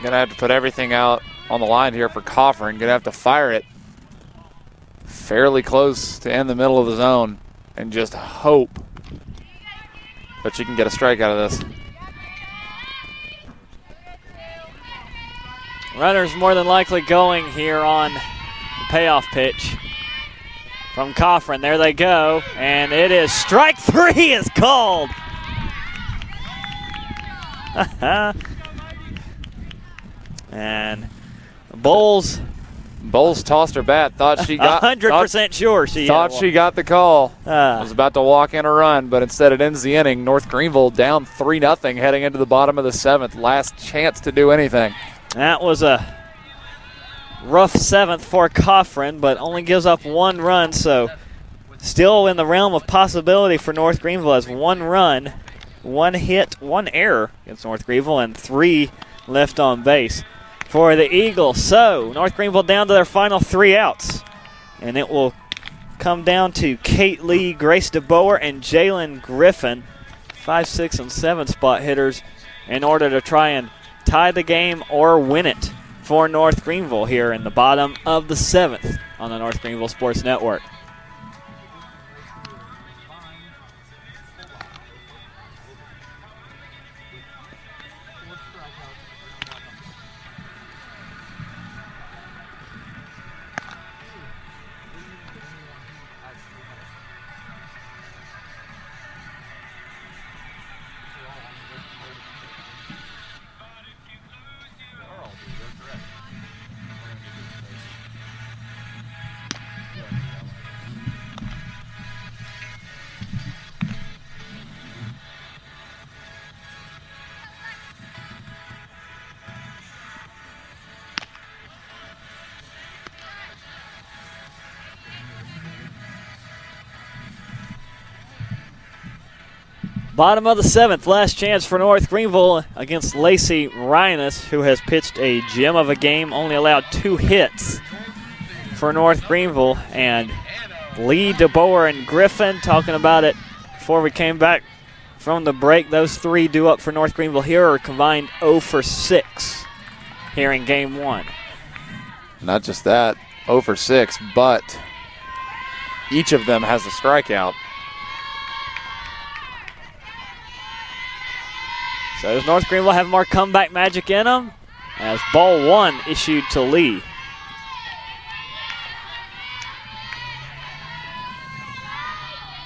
Gonna have to put everything out on the line here for Coffin. Gonna have to fire it fairly close to end the middle of the zone and just hope that she can get a strike out of this. Runner's more than likely going here on the payoff pitch. from Coffrin. There they go, and it is strike 3 is called. And Bowles tossed her bat. Thought she got 100% sure she thought she got the call. Ah. Was about to walk in a run, but instead it ends the inning. North Greenville down 3-0 heading into the bottom of the 7th. Last chance to do anything. That was a rough 7th for Coffrin, but only gives up 1 run, so still in the realm of possibility for North Greenville as 1 run, 1 hit, 1 error against North Greenville, and 3 left on base for the Eagles. So North Greenville down to their final 3 outs, and it will come down to Kate Lee, Grace DeBoer, and Jalen Griffin, 5, 6, and 7 spot hitters, in order to try and tie the game or win it for North Greenville here in the bottom of the 7th on the North Greenville Sports Network. Bottom of the 7th, last chance for North Greenville against Lacey Rhinus, who has pitched a gem of a game, only allowed 2 hits for North Greenville. And Lee, DeBoer, and Griffin, talking about it before we came back from the break, those 3 due up for North Greenville here are combined 0 for 6 here in game 1. Not just that, 0 for 6, but each of them has a strikeout. So does North Greenville have more comeback magic in them? As ball 1 issued to Lee.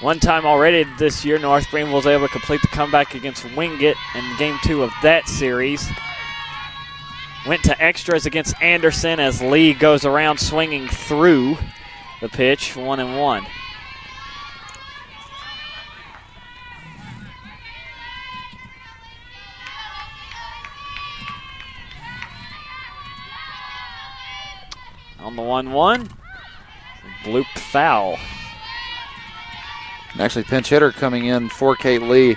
One time already this year, North Greenville was able to complete the comeback against Wingate in game 2 of that series. Went to extras against Anderson as Lee goes around swinging through the pitch, 1-1. On the 1-1, bloop foul. And actually, pinch hitter coming in for Kate Lee,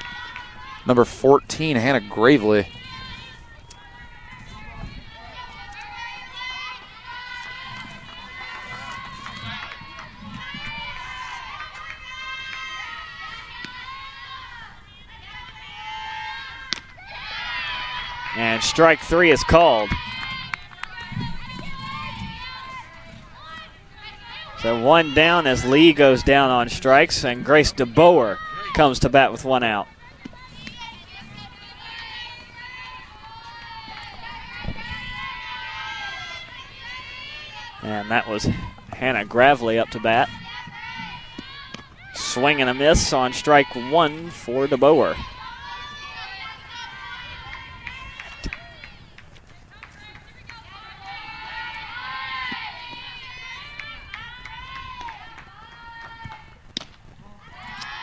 number 14, Hannah Gravely. And strike 3 is called. So 1 down as Lee goes down on strikes, and Grace DeBoer comes to bat with 1 out. And that was Hannah Gravely up to bat. Swing and a miss on strike 1 for DeBoer.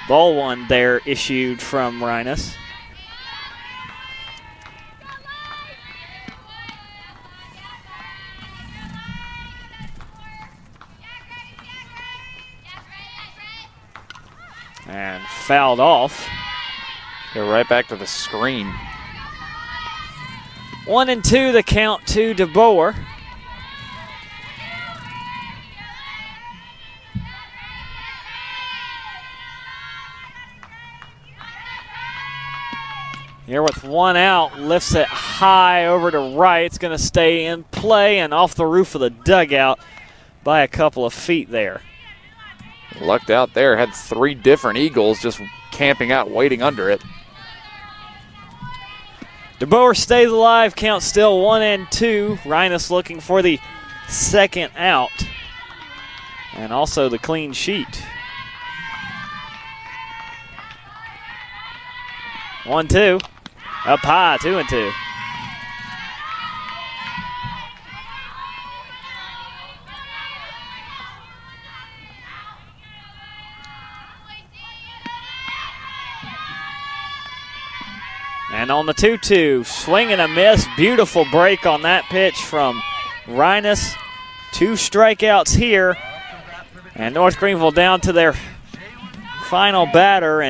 Ball 1 there issued from Rhinus. And fouled off. Go right back to the screen. 1-2 the count to DeBoer. Here with 1 out, lifts it high over to right. It's going to stay in play and off the roof of the dugout by a couple of feet there. Lucked out there, had 3 different Eagles just camping out, waiting under it. DeBoer stays alive, count still 1-2. Rhinus looking for the 2nd out. and also the clean sheet. 1-2. Up high, 2-2. And on the 2-2, swing and a miss. Beautiful break on that pitch from Rhinus. 2 strikeouts here. And North Greenville down to their final batter.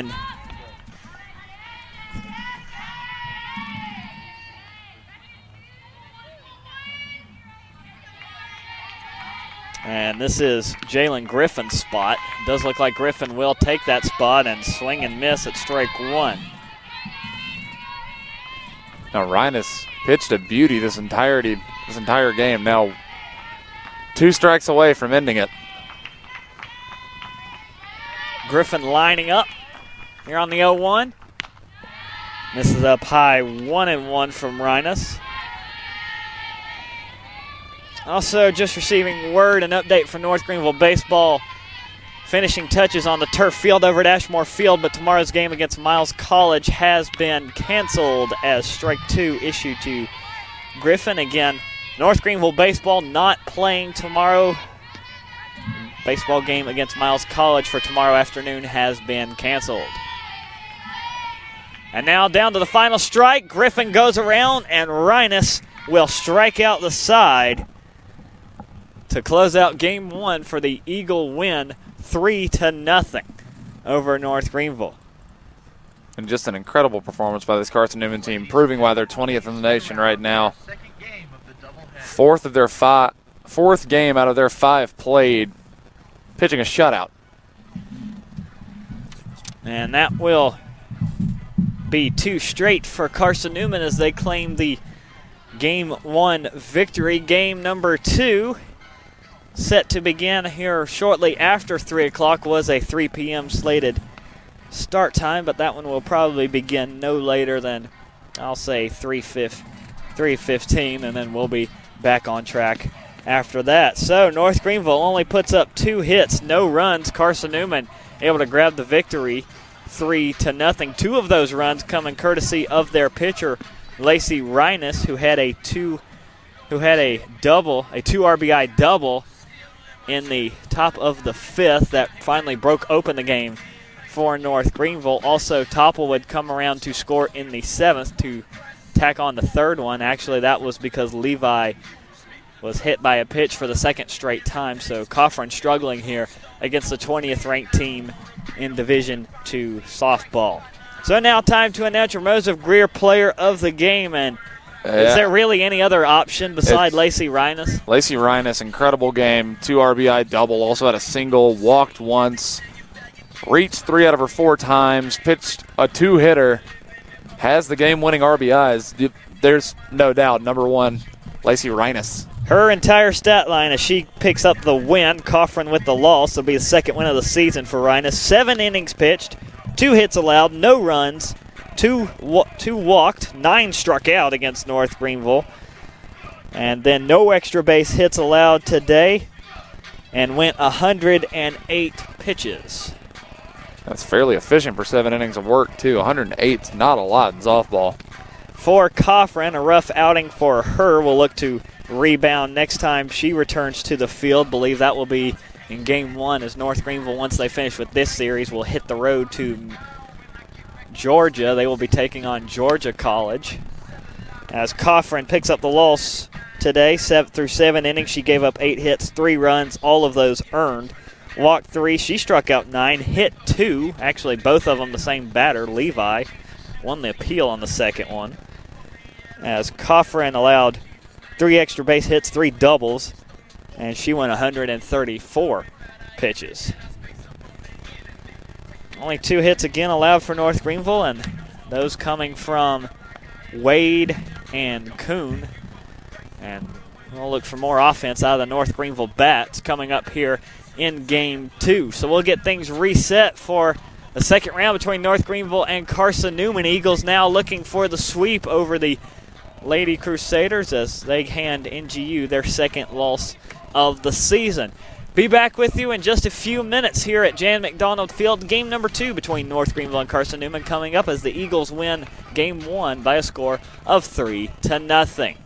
And this is Jalen Griffin's spot. Does look like Griffin will take that spot and swing and miss at strike 1. Now Rhinus pitched a beauty this entire game. Now 2 strikes away from ending it. Griffin lining up here on the 0-1. This is up high, 1-1 from Rhinus. Also just receiving word and update from North Greenville Baseball. Finishing touches on the turf field over at Ashmore Field, but tomorrow's game against Miles College has been canceled as strike 2 issued to Griffin. Again, North Greenville Baseball not playing tomorrow. Baseball game against Miles College for tomorrow afternoon has been canceled. And now down to the final strike. Griffin goes around, and Rhinus will strike out the side to close out game 1 for the Eagle win 3-0 over North Greenville. And just an incredible performance by this Carson-Newman team, proving why they're 20th in the nation right now. Fourth game out of their 5 played, pitching a shutout. And that will be 2 straight for Carson-Newman as they claim the game 1 victory. Game number 2 set to begin here shortly after 3 o'clock, was a 3 p.m. slated start time, but that one will probably begin no later than, I'll say, 3:15, and then we'll be back on track after that. So North Greenville only puts up 2 hits, no runs. Carson-Newman able to grab the victory 3-0. 2 of those runs coming courtesy of their pitcher, Lacey Rhinus, who had a 2 RBI double in the top of the 5th that finally broke open the game for North Greenville. Also, Topple would come around to score in the 7th to tack on the 3rd one. Actually, that was because Levi was hit by a pitch for the 2nd straight time. So Coffran struggling here against the 20th ranked team in Division II softball. So now time to announce your Moses Greer player of the game. And is there really any other option beside Lacey Rhinus? Lacey Rhinus, incredible game. 2 RBI double, also had a single, walked once, reached 3 out of her 4 times, pitched a 2-hitter, has the game-winning RBIs. There's no doubt, number 1, Lacey Rhinus. Her entire stat line as she picks up the win. Coffran with the loss. It'll be the 2nd win of the season for Rhinus. 7 innings pitched, 2 hits allowed, no runs. 2 walked, 9 struck out against North Greenville. And then no extra base hits allowed today, and went 108 pitches. That's fairly efficient for 7 innings of work, too. 108's not a lot in softball. For Coffran, a rough outing for her. Will look to rebound next time she returns to the field. Believe that will be in game 1 as North Greenville, once they finish with this series, will hit the road to Georgia. They will be taking on Georgia College. As Coffran picks up the loss today, 7 innings. She gave up 8 hits, 3 runs, all of those earned. Walked 3, she struck out 9, hit 2, actually both of them the same batter. Levi won the appeal on the 2nd one. As Coffran allowed 3 extra base hits, 3 doubles, and she went 134 pitches. Only 2 hits again allowed for North Greenville, and those coming from Wade and Kuhn. And we'll look for more offense out of the North Greenville bats coming up here in game 2. So we'll get things reset for the 2nd round between North Greenville and Carson-Newman. Eagles now looking for the sweep over the Lady Crusaders as they hand NGU their 2nd loss of the season. Be back with you in just a few minutes here at Jan McDonald Field. Game number 2 between North Greenville and Carson-Newman coming up as the Eagles win Game 1 by a score of 3-0.